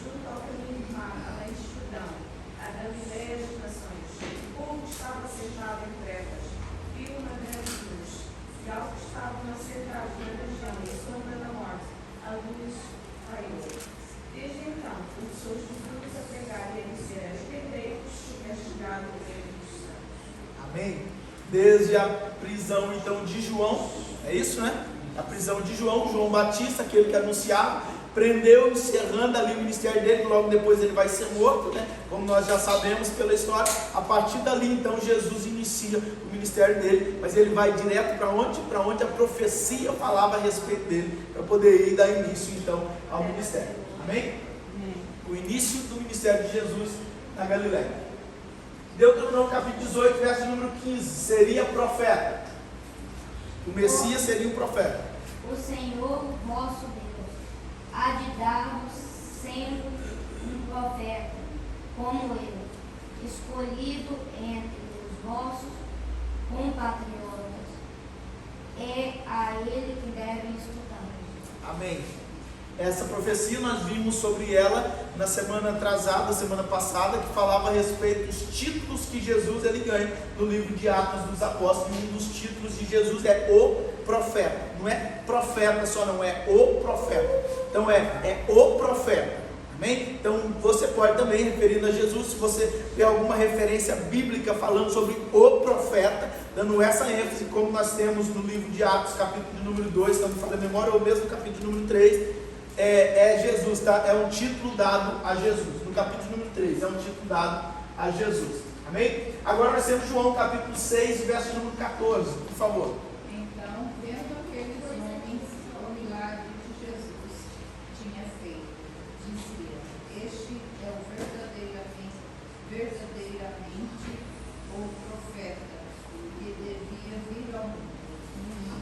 junto ao caminho do mar, além de Jordão, a Galileia das nações. O povo estava sentado em trevas, viu uma grande luz, e aos que estavam assentados na região e sombra da morte, a luz raiou. Desde então, começou Jesus a pregar e a dizer: arrependei-vos, é chegado o reino dos céus. Amém? Desde a prisão então de João, é isso, né? A prisão de João Batista, aquele que anunciava, prendeu, encerrando ali o ministério dele. Logo depois ele vai ser morto, né? Como nós já sabemos pela história. A partir dali então Jesus inicia o ministério dele, mas ele vai direto para onde? Para onde a profecia falava a respeito dele, para poder ir dar início então ao ministério. Amém? O início do ministério de Jesus na Galileia. Deuteronômio capítulo 18, verso número 15, seria profeta. O Messias seria um profeta. O Senhor vosso Deus há de dar-vos sempre um profeta como eu, escolhido entre os vossos compatriotas. É a ele que devem escutar. Amém. Essa profecia nós vimos sobre ela na semana atrasada, semana passada, que falava a respeito dos títulos que Jesus ele ganha no livro de Atos dos Apóstolos. E um dos títulos de Jesus é o profeta. Não é profeta só, não, é o profeta. Então é o profeta. Amém? Então você pode também, referindo a Jesus, se você tem alguma referência bíblica falando sobre o profeta, dando essa ênfase, como nós temos no livro de Atos, capítulo de número 2, se não me falha a memória, ou mesmo capítulo número 3, é Jesus, tá? É um título dado a Jesus. No capítulo número 3, é um título dado a Jesus. Amém? Agora nós temos João capítulo 6, verso número 14, por favor. Então, vendo aqueles homens o milagre que Jesus tinha feito, dizia: Este é o verdadeiramente o profeta que devia vir ao mundo.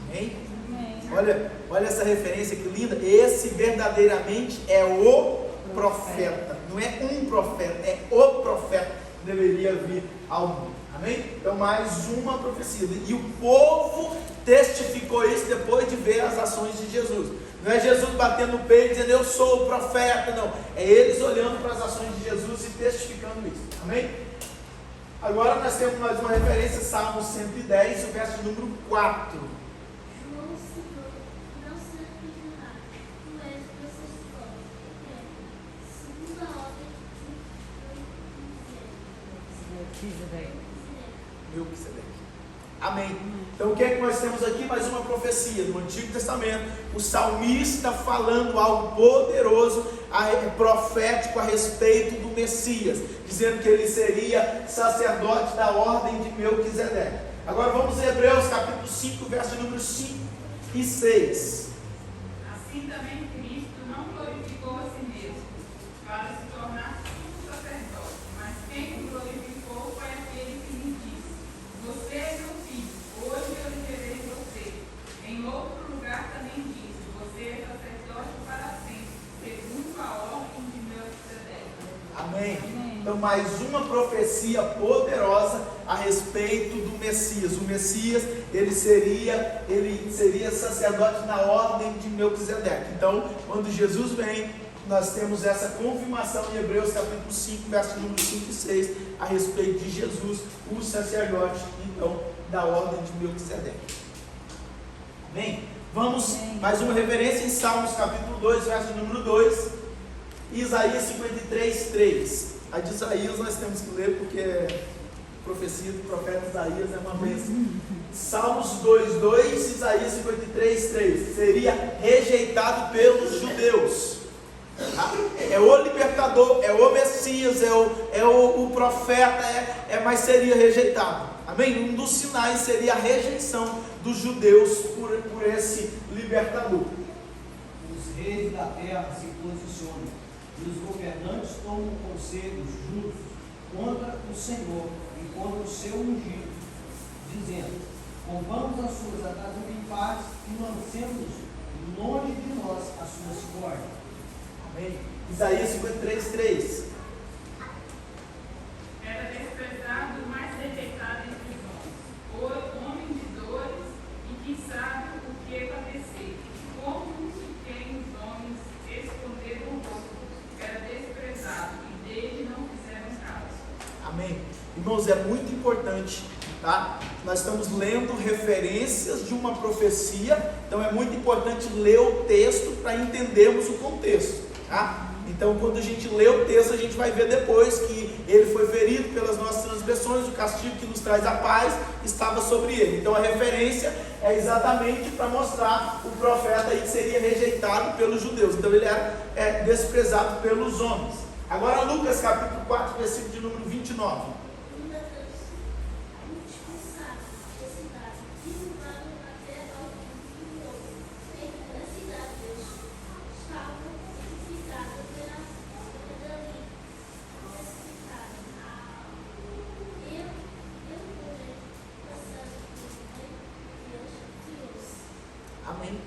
Amém? Amém. Olha essa referência que linda. Esse verdadeiramente é o profeta. Não é um profeta, é o profeta que deveria vir ao mundo. Amém? Então mais uma profecia. E o povo testificou isso depois de ver as ações de Jesus. Não é Jesus batendo no peito dizendo eu sou o profeta, não. É eles olhando para as ações de Jesus e testificando isso. Amém? Agora nós temos mais uma referência, Salmo 110, o verso número 4. João, Senhor, não se arrependerá, tu és preceptor, segundo a ordem Melquisedeque. Amém. Então o que é que nós temos aqui? Mais uma profecia no Antigo Testamento, o salmista falando algo poderoso, profético a respeito do Messias, dizendo que ele seria sacerdote da ordem de Melquisedeque. Agora vamos a Hebreus capítulo 5, verso número 5 e 6. Assim também Cristo não glorificou a si mesmo, para se tornar sumo sacerdote, mas quem o glorificou foi aquele que lhe disse: Você é meu filho, hoje eu liberei você. Em outro lugar também disse: Você é sacerdote para sempre, segundo a ordem de Melquisedeque. Amém. Então mais uma profecia poderosa a respeito do Messias. O Messias ele seria sacerdote na ordem de Melquisedeque. Então quando Jesus vem, nós temos essa confirmação em Hebreus capítulo 5, verso número 5 e 6, a respeito de Jesus, o sacerdote então da ordem de Melquisedeque. Amém? Vamos, mais uma referência em Salmos capítulo 2, verso número 2, Isaías 53, 3. A de Isaías nós temos que ler porque profecia do profeta Isaías é uma bênção. Salmos 2, 2, Isaías 53, 3. Seria rejeitado pelos judeus. É o libertador, é o Messias, é o profeta, mas seria rejeitado. Amém? Um dos sinais seria a rejeição dos judeus por esse libertador. Os reis da terra se posicionam, e os governantes tomam conselhos juntos contra o Senhor e contra o seu ungido, dizendo: rompamos as suas ataduras em paz e lancemos longe de nós as suas cordas. Amém? Isaías 53, 3. Era desprezado, mas rejeitado entre os homens, homem de dores e que sabe o que padecer. Como de quem os homens esconderam o rosto, era desprezado e dele não fizeram caso. Amém? Irmãos, é muito importante, tá? Nós estamos lendo referências de uma profecia, então é muito importante ler o texto para entendermos o contexto, tá? Então, quando a gente lê o texto, a gente vai ver depois que ele foi ferido pelas nossas transgressões, o castigo que nos traz a paz estava sobre ele. Então, a referência é exatamente para mostrar o profeta aí que seria rejeitado pelos judeus. Então, ele era desprezado pelos homens. Agora, Lucas capítulo 4, versículo de número 29. Amém?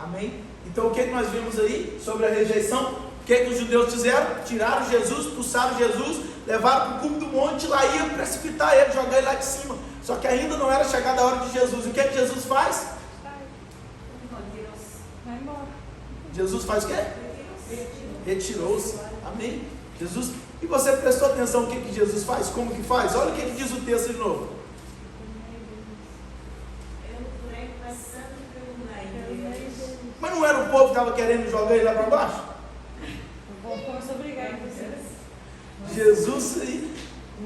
Amém? Então o que nós vimos aí sobre a rejeição? O que os judeus fizeram? Tiraram Jesus, expulsaram Jesus, levaram para o cume do monte lá ia precipitar ele, jogar ele lá de cima. Só que ainda não era chegada a hora de Jesus. E o que é que Jesus faz? Vai embora. Jesus faz o quê? Retirou-se. Amém? Jesus. E você prestou atenção no que Jesus faz? Como que faz? Olha o que diz o texto de novo. Mas não era o povo que estava querendo jogar ele lá para baixo? O povo começou a brigar com vocês. Jesus,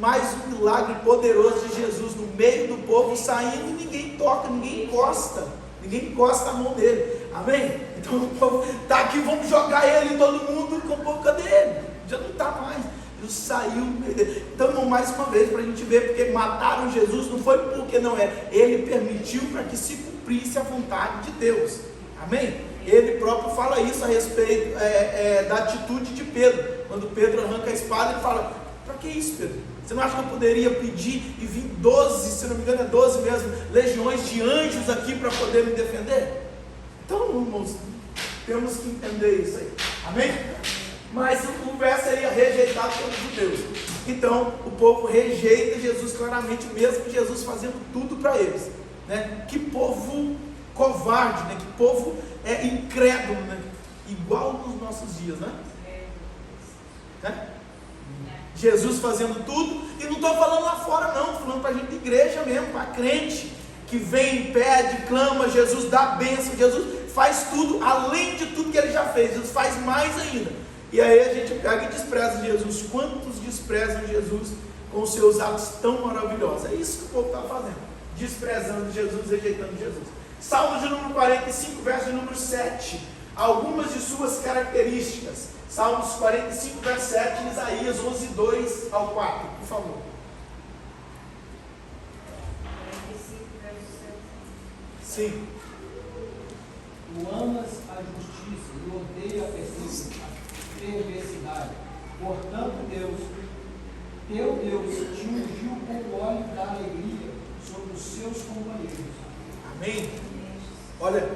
mais um milagre poderoso de Jesus no meio do povo saindo e ninguém toca, ninguém encosta a mão dele. Amém? Então o povo está aqui, vamos jogar ele, todo mundo, com a boca dele. Já não está mais. Jesus saiu. Então, mais uma vez, para a gente ver, porque mataram Jesus, não foi porque não é. Ele permitiu para que se cumprisse a vontade de Deus. Amém? Ele próprio fala isso a respeito da atitude de Pedro. Quando Pedro arranca a espada, ele fala: para que isso, Pedro? Você não acha que eu poderia pedir e vir 12, se não me engano é 12 mesmo, legiões de anjos aqui para poder me defender? Então, irmãos, temos que entender isso aí. Amém? Mas o verso seria rejeitado pelos judeus. Então, o povo rejeita Jesus claramente, mesmo Jesus fazendo tudo para eles. Né? Que povo covarde, né? Que povo incrédulo, né? Igual nos nossos dias, né? Jesus fazendo tudo, e não estou falando lá fora não, estou falando para a gente de igreja mesmo, para crente, que vem, pede, clama, Jesus dá bênção, Jesus faz tudo, além de tudo que ele já fez, Jesus faz mais ainda. E aí a gente pega e despreza Jesus. Quantos desprezam Jesus com os seus atos tão maravilhosos? É isso que o povo está fazendo, desprezando Jesus, rejeitando Jesus. Salmo de número 45, verso de número 7, algumas de suas características. Salmos 45, verso 7, Isaías 11, 2 ao 4, por favor. 45, verso 7. Sim. Tu amas a justiça e odeia a perversidade. Portanto, teu Deus te ungiu com o óleo da alegria sobre os seus companheiros. Amém? Olha,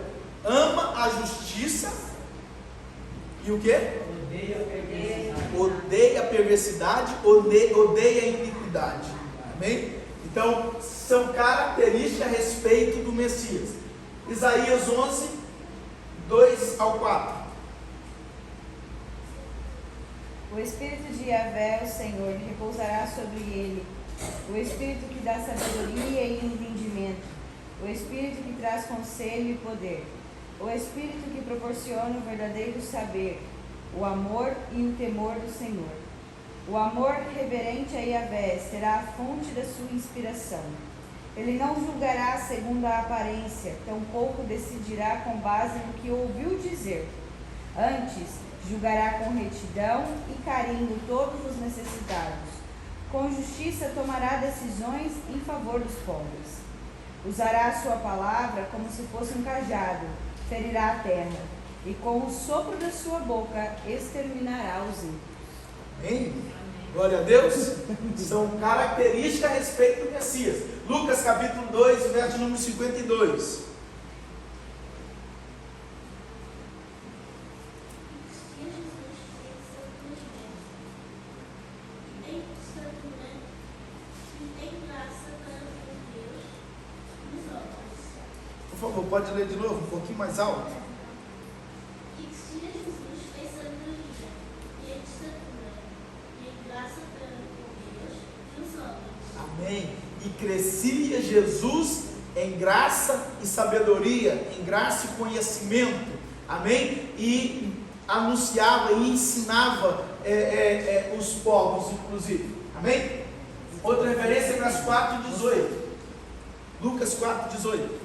ama a justiça e o quê? Odeia a perversidade. Odeia a perversidade, odeia a iniquidade. Amém? Então, são características a respeito do Messias. Isaías 11, 2 ao 4. O Espírito de Yahvé, o Senhor, repousará sobre ele. O Espírito que dá sabedoria e entendimento. O Espírito que traz conselho e poder. O Espírito que proporciona o verdadeiro saber, o amor e o temor do Senhor. O amor reverente a Yahvé será a fonte da sua inspiração. Ele não julgará segundo a aparência, tampouco decidirá com base no que ouviu dizer. Antes, julgará com retidão e carinho todos os necessitados. Com justiça tomará decisões em favor dos pobres. Usará a sua palavra como se fosse um cajado, ferirá a terra, e com o sopro da sua boca exterminará os ímpios. Amém? Glória a Deus. São características a respeito do Messias. Lucas capítulo 2, verso número 52. Por favor, pode ler de novo, um pouquinho mais alto. E se Jesus fez sabedoria, e em estatura, e em graça com Deus e os homens. Amém. E crescia Jesus em graça e sabedoria, em graça e conhecimento. Amém. E anunciava e ensinava os povos, inclusive. Amém. Outra referência é Lucas 4:18. Lucas 4:18.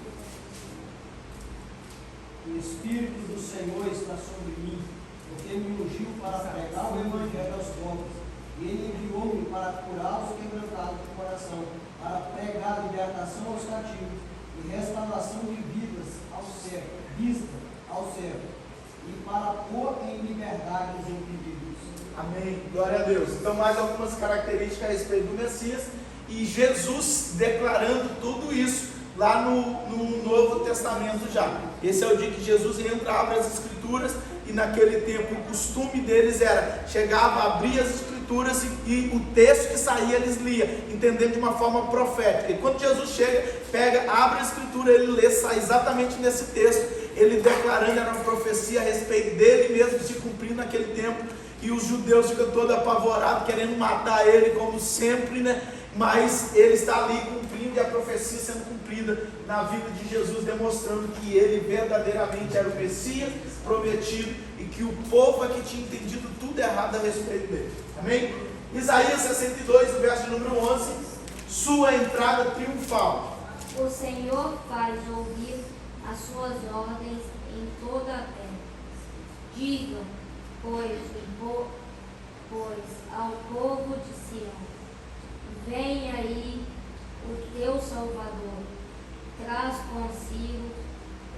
O Espírito do Senhor está sobre mim, porque me ungiu para pregar o Evangelho aos pobres, e Ele enviou-me para curar os quebrantados do coração, para pregar a libertação aos cativos, e restauração de vidas ao céu, e para pôr em liberdade os oprimidos. Amém. Glória a Deus. Então, mais algumas características a respeito do Messias, e Jesus declarando tudo isso lá no Novo Testamento já. Esse é o dia que Jesus entra, abre as Escrituras, e naquele tempo o costume deles era, chegava, abria as Escrituras escrituras e o texto que saía eles liam, entendendo de uma forma profética. E quando Jesus chega, pega, abre a escritura, ele lê, sai exatamente nesse texto, ele declarando, era uma profecia a respeito dele mesmo se cumprir naquele tempo, e os judeus ficam todos apavorados, querendo matar ele como sempre, né? Mas ele está ali cumprindo, e a profecia sendo cumprida na vida de Jesus, demonstrando que ele verdadeiramente era o Messias prometido, e que o povo é que tinha entendido tudo errado a respeito dele. Amém? Isaías 62, o verso de número 11, sua entrada triunfal. O Senhor faz ouvir as suas ordens em toda a terra. Digam, pois ao povo de Sião, vem aí o teu Salvador, traz consigo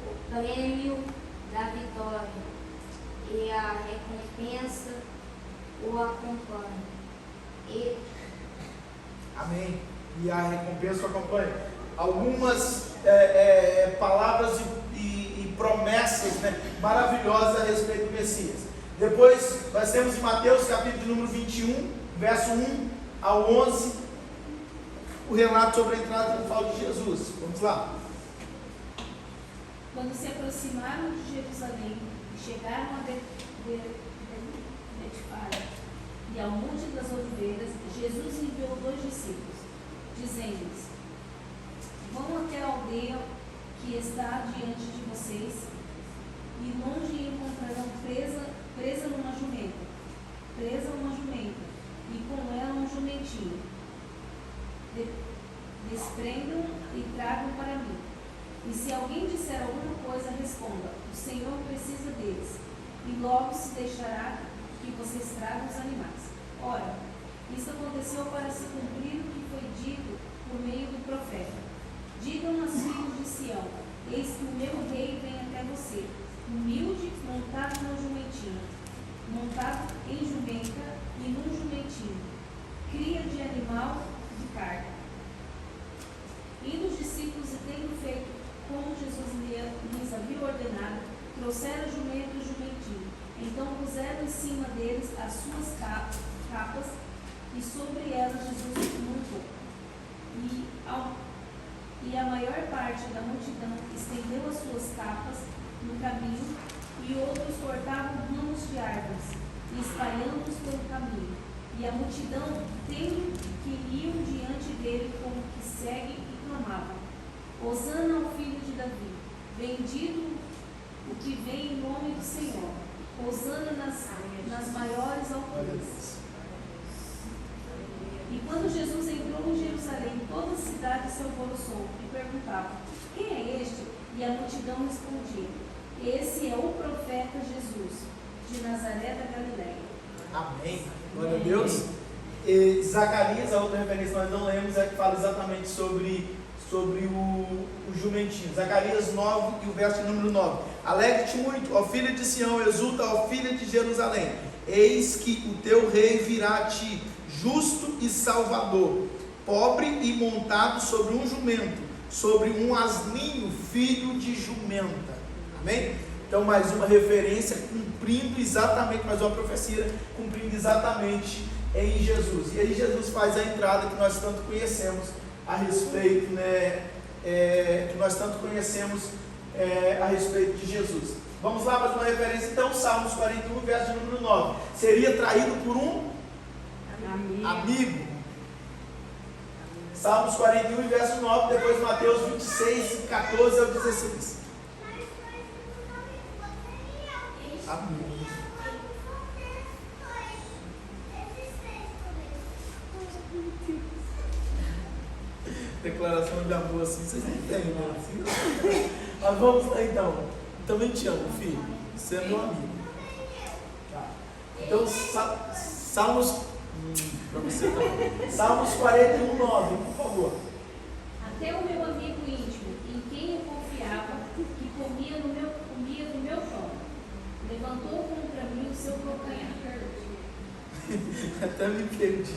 o prêmio da vitória, e a recompensa o acompanha. Amém. E a recompensa o acompanha. Algumas palavras e promessas, né, maravilhosas a respeito do Messias. Depois nós temos em Mateus capítulo número 21, verso 1 ao 11, o relato sobre a entrada triunfal de Jesus. Vamos lá. Quando se aproximaram de Jerusalém e chegaram a Betfage e ao Monte das Oliveiras, Jesus enviou 2 discípulos, dizendo-lhes: vão até a aldeia que está diante de vocês, e longe encontrarão presa uma jumenta, e com ela um jumentinho. Desprendam e tragam para mim. E se alguém disser alguma coisa, responda: o Senhor precisa deles, e logo se deixará que vocês tragam os animais. Ora, isso aconteceu para se cumprir o que foi dito por meio do profeta: digam aos filhos de Sião, eis que o meu rei vem até você, humilde, montado num jumentinho, montado em jumenta e num jumentinho, cria de animal de carga. Indo os discípulos e tendo feito como Jesus lhes havia ordenado, trouxeram jumento e jumentinho. Então puseram em cima deles as suas capas, e sobre elas Jesus montou. E a maior parte da multidão estendeu as suas capas no caminho, e outros cortavam ramos de árvores, e espalhando-os pelo caminho. E a multidão, tendo que iam diante dele como que segue, e clamavam: Hosana ao filho de Davi, bendito o que vem em nome do Senhor, Hosana nas maiores alturas. E quando Jesus entrou em Jerusalém, toda a cidade se alvoroçou e perguntava: quem é este? E a multidão respondia: esse é o profeta Jesus, de Nazaré da Galileia. Amém. Glória a Deus. E Zacarias, a outra referência que nós não lemos, é que fala exatamente sobre o jumentinho. Zacarias 9 e o verso número 9. Alegre-te muito, ó filha de Sião, exulta, ó filha de Jerusalém. Eis que o teu rei virá a ti, justo e salvador, pobre e montado sobre um jumento, sobre um asninho, filho de jumenta. Amém? Então, mais uma referência cumprindo exatamente, mais uma profecia cumprindo exatamente em Jesus. E aí Jesus faz a entrada que nós tanto conhecemos a respeito, né? Que nós tanto conhecemos a respeito de Jesus. Vamos lá, mais uma referência então, Salmos 41, verso número 9. Seria traído por um amigo. Salmos 41, verso 9, depois Mateus 26, 14 ao 16. Amigo. Declaração de amor assim, vocês não têm, né? Assim, mas vamos lá então. Também te amo, filho. Você é meu amigo. Tá. Então, Salmos. Para você não. Salmos 41, 9, por favor. Até o meu amigo íntimo, em quem eu confiava, que comia do meu pão, levantou contra mim o seu calcanhar. Até me perdi.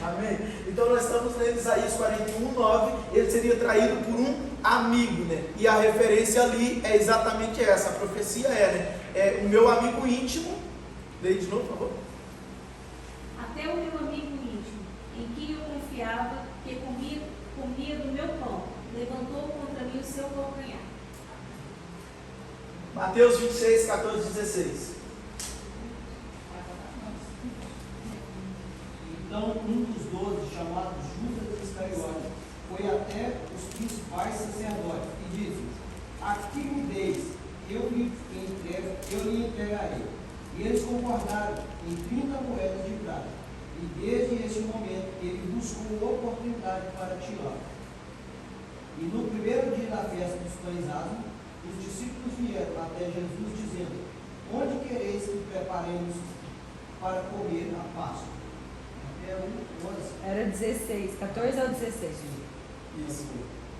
Amém? Então nós estamos lendo Isaías 41, 9. Ele seria traído por um amigo, né? E a referência ali é exatamente essa. A profecia é, né? É o meu amigo íntimo. Leia de novo, por favor. Até o meu porque comia do meu pão. Levantou contra mim o seu calcanhar. Mateus 26, 14, 16. Então um dos 12, chamado Judas Iscariote, foi até os principais sacerdotes e disse: aqui me deis, eu lhe entregarei. E eles concordaram em 30 moedas de prata. E desde esse momento ele buscou oportunidade para tirá-lo. E no primeiro dia da festa dos pães asmos, os discípulos vieram até Jesus dizendo: onde quereis que preparemos para comer a Páscoa? Até o 11. Era 16, 14 ou 16? Isso.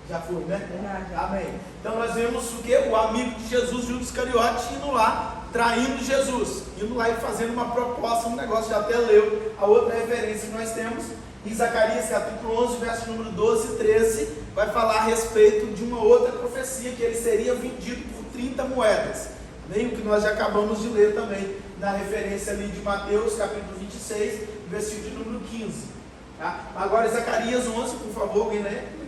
Já foi, né? Já. Amém. Então nós vemos o que? O amigo de Jesus, Judas Iscariote, indo lá, traindo Jesus. Indo lá e fazendo uma proposta, um negócio. Já até leu a outra referência que nós temos. Em Zacarias capítulo 11, verso número 12 e 13, vai falar a respeito de uma outra profecia, que ele seria vendido por 30 moedas. Bem, o que nós já acabamos de ler também, na referência ali de Mateus capítulo 26, versículo de número 15. Tá? Agora Zacarias 11, por favor, alguém lê?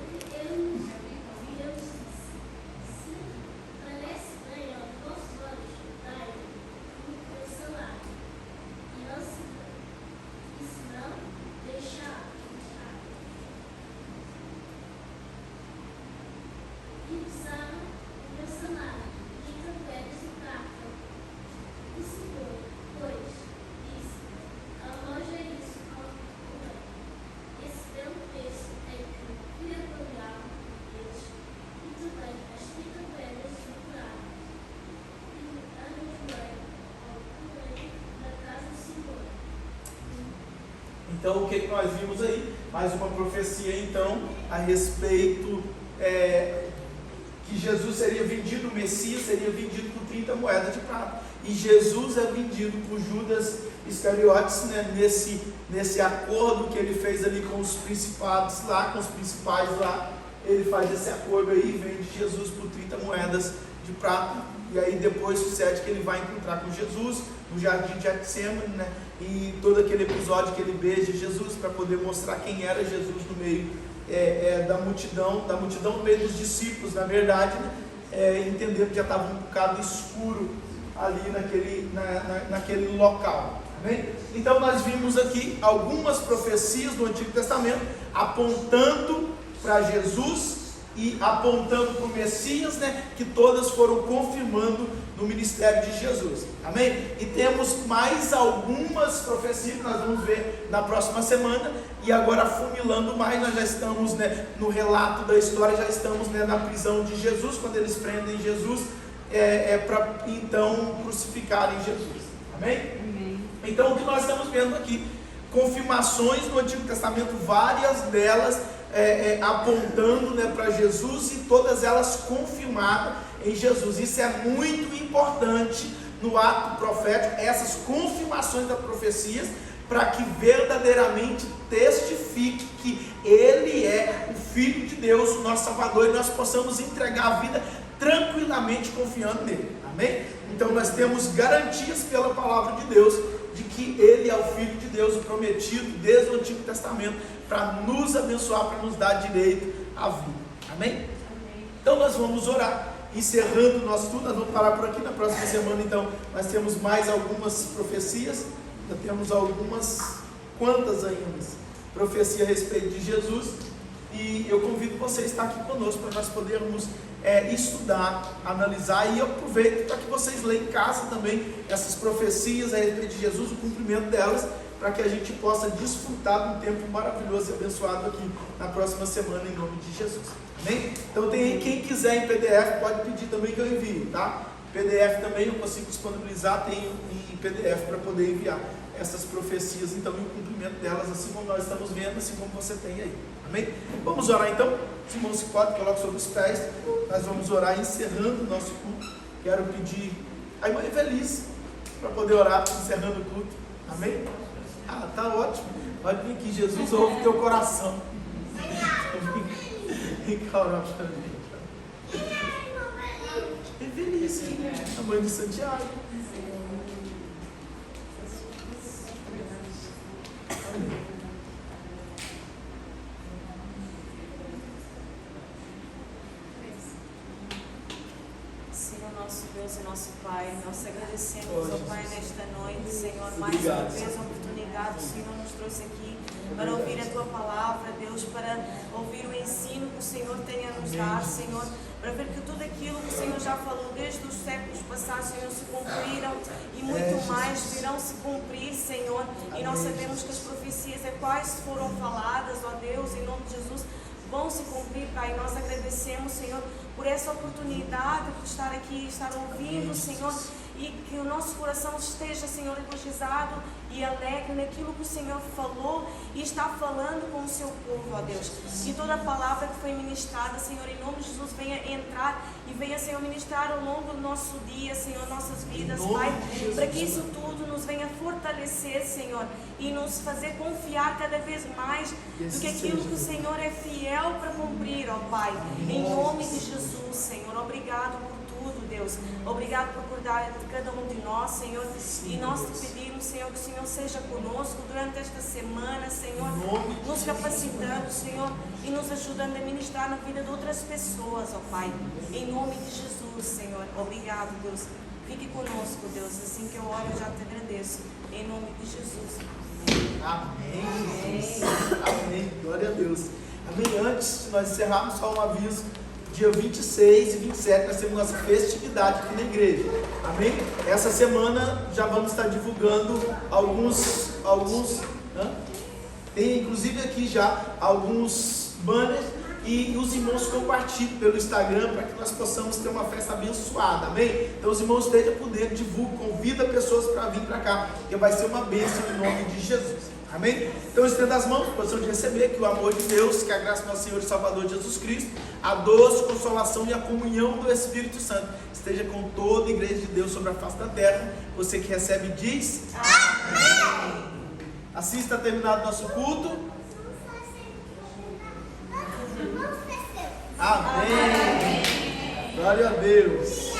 Então, o que nós vimos aí? Mais uma profecia, então, a respeito que Jesus seria vendido, o Messias seria vendido por 30 moedas de prata. E Jesus é vendido por Judas Iscariotes, né, nesse acordo que ele fez ali com os principados lá, com os principais lá. Ele faz esse acordo aí e vende Jesus por 30 moedas de prata. E aí depois sucede que ele vai encontrar com Jesus no jardim de Getsemane, né? E todo aquele episódio que ele beija Jesus para poder mostrar quem era Jesus no meio da multidão no meio dos discípulos, na verdade, né? Entendendo que já estava um bocado escuro ali naquele local. Amém? Então nós vimos aqui algumas profecias do Antigo Testamento apontando para Jesus e apontando para o Messias, né, que todas foram confirmando no ministério de Jesus. Amém? E temos mais algumas profecias que nós vamos ver na próxima semana. E agora, afunilando mais, nós já estamos, né, no relato da história, já estamos, né, na prisão de Jesus, quando eles prendem Jesus para então crucificarem Jesus. Amém? Amém. Então, o que nós estamos vendo aqui? Confirmações no Antigo Testamento, várias delas apontando, né, para Jesus, e todas elas confirmadas em Jesus. Isso é muito importante no ato profético, essas confirmações das profecias, para que verdadeiramente testifique que Ele é o Filho de Deus, o nosso Salvador, e nós possamos entregar a vida tranquilamente confiando nele. Amém? Então nós temos garantias pela palavra de Deus de que Ele é o Filho de Deus, o prometido desde o Antigo Testamento, para nos abençoar, para nos dar direito à vida. Amém? Amém. Então nós vamos orar, encerrando o nosso estudo. Nós vamos parar por aqui. Na próxima semana, então, nós temos mais algumas profecias. Já temos quantas ainda? Profecia a respeito de Jesus. E eu convido você a estar aqui conosco para nós podermos estudar, analisar, e eu aproveito para que vocês leiam em casa também essas profecias a respeito de Jesus, o cumprimento delas, para que a gente possa desfrutar de um tempo maravilhoso e abençoado aqui na próxima semana, em nome de Jesus. Amém? Então tem aí, quem quiser em PDF, pode pedir também que eu envio, tá? PDF também eu consigo disponibilizar, tenho em PDF para poder enviar essas profecias, então, e o cumprimento delas, assim como nós estamos vendo, assim como você tem aí. Amém? Vamos orar então. Os irmãos se podem, coloquem sobre os pés. Nós vamos orar encerrando o nosso culto. Quero pedir a irmã Evelise para poder orar encerrando o culto. Amém? Ah, tá ótimo. Pode vir aqui, Jesus ouve o teu coração. Vem cá orar para mim. Evelise, a mãe de Santiago. Deus e nosso Pai, nós agradecemos, ó Pai, nesta noite, Senhor, mais Obrigado, uma vez a oportunidade que o Senhor nos trouxe aqui para ouvir a Tua palavra, Deus, para ouvir o ensino que o Senhor tem a nos dar, Senhor, para ver que tudo aquilo que o Senhor já falou desde os séculos passados, Senhor, se cumpriram e muito mais virão se cumprir, Senhor, e nós sabemos que as profecias quais foram faladas, ó Deus, em nome de Jesus, vão se cumprir, Pai. Nós agradecemos, Senhor, por essa oportunidade de estar aqui, estar ouvindo, Senhor, e que o nosso coração esteja, Senhor, regozijado e alegre naquilo que o Senhor falou e está falando com o seu povo, ó Deus. E toda a palavra que foi ministrada, Senhor, em nome de Jesus, venha entrar e venha, Senhor, ministrar ao longo do nosso dia, Senhor, nossas vidas, Pai, para que isso tudo nos venha fortalecer, Senhor, e nos fazer confiar cada vez mais do que aquilo que o Senhor é fiel para cumprir, ó Pai. Em nome de Jesus, Senhor, obrigado por tudo, Deus. Obrigado por cuidar de cada um de nós, Senhor. E nós te pedimos, Senhor, que o Senhor seja conosco durante esta semana, Senhor, nos capacitando, Senhor, e nos ajudando a ministrar na vida de outras pessoas, ó Pai. Em nome de Jesus, Senhor. Obrigado, Deus. Fique conosco, Deus. Assim que eu oro, eu já te agradeço. Em nome de Jesus. Amém. Amém. Glória a Deus. Amém. Antes de nós encerrarmos, só um aviso. Dia 26 e 27 nós temos nossa festividade aqui na igreja. Amém? Essa semana já vamos estar divulgando alguns tem inclusive aqui já alguns banners e os irmãos compartilhem pelo Instagram para que nós possamos ter uma festa abençoada. Amém? Então os irmãos estejam por dentro, divulguem, convida pessoas para vir para cá, que vai ser uma bênção em nome de Jesus. Amém? Então estenda as mãos, posição de receber, que o amor de Deus, que a graça do nosso Senhor e Salvador Jesus Cristo, a doce consolação e a comunhão do Espírito Santo esteja com toda a igreja de Deus sobre a face da terra. Você que recebe diz amém. Assim está terminado nosso culto. Amém. Glória a Deus.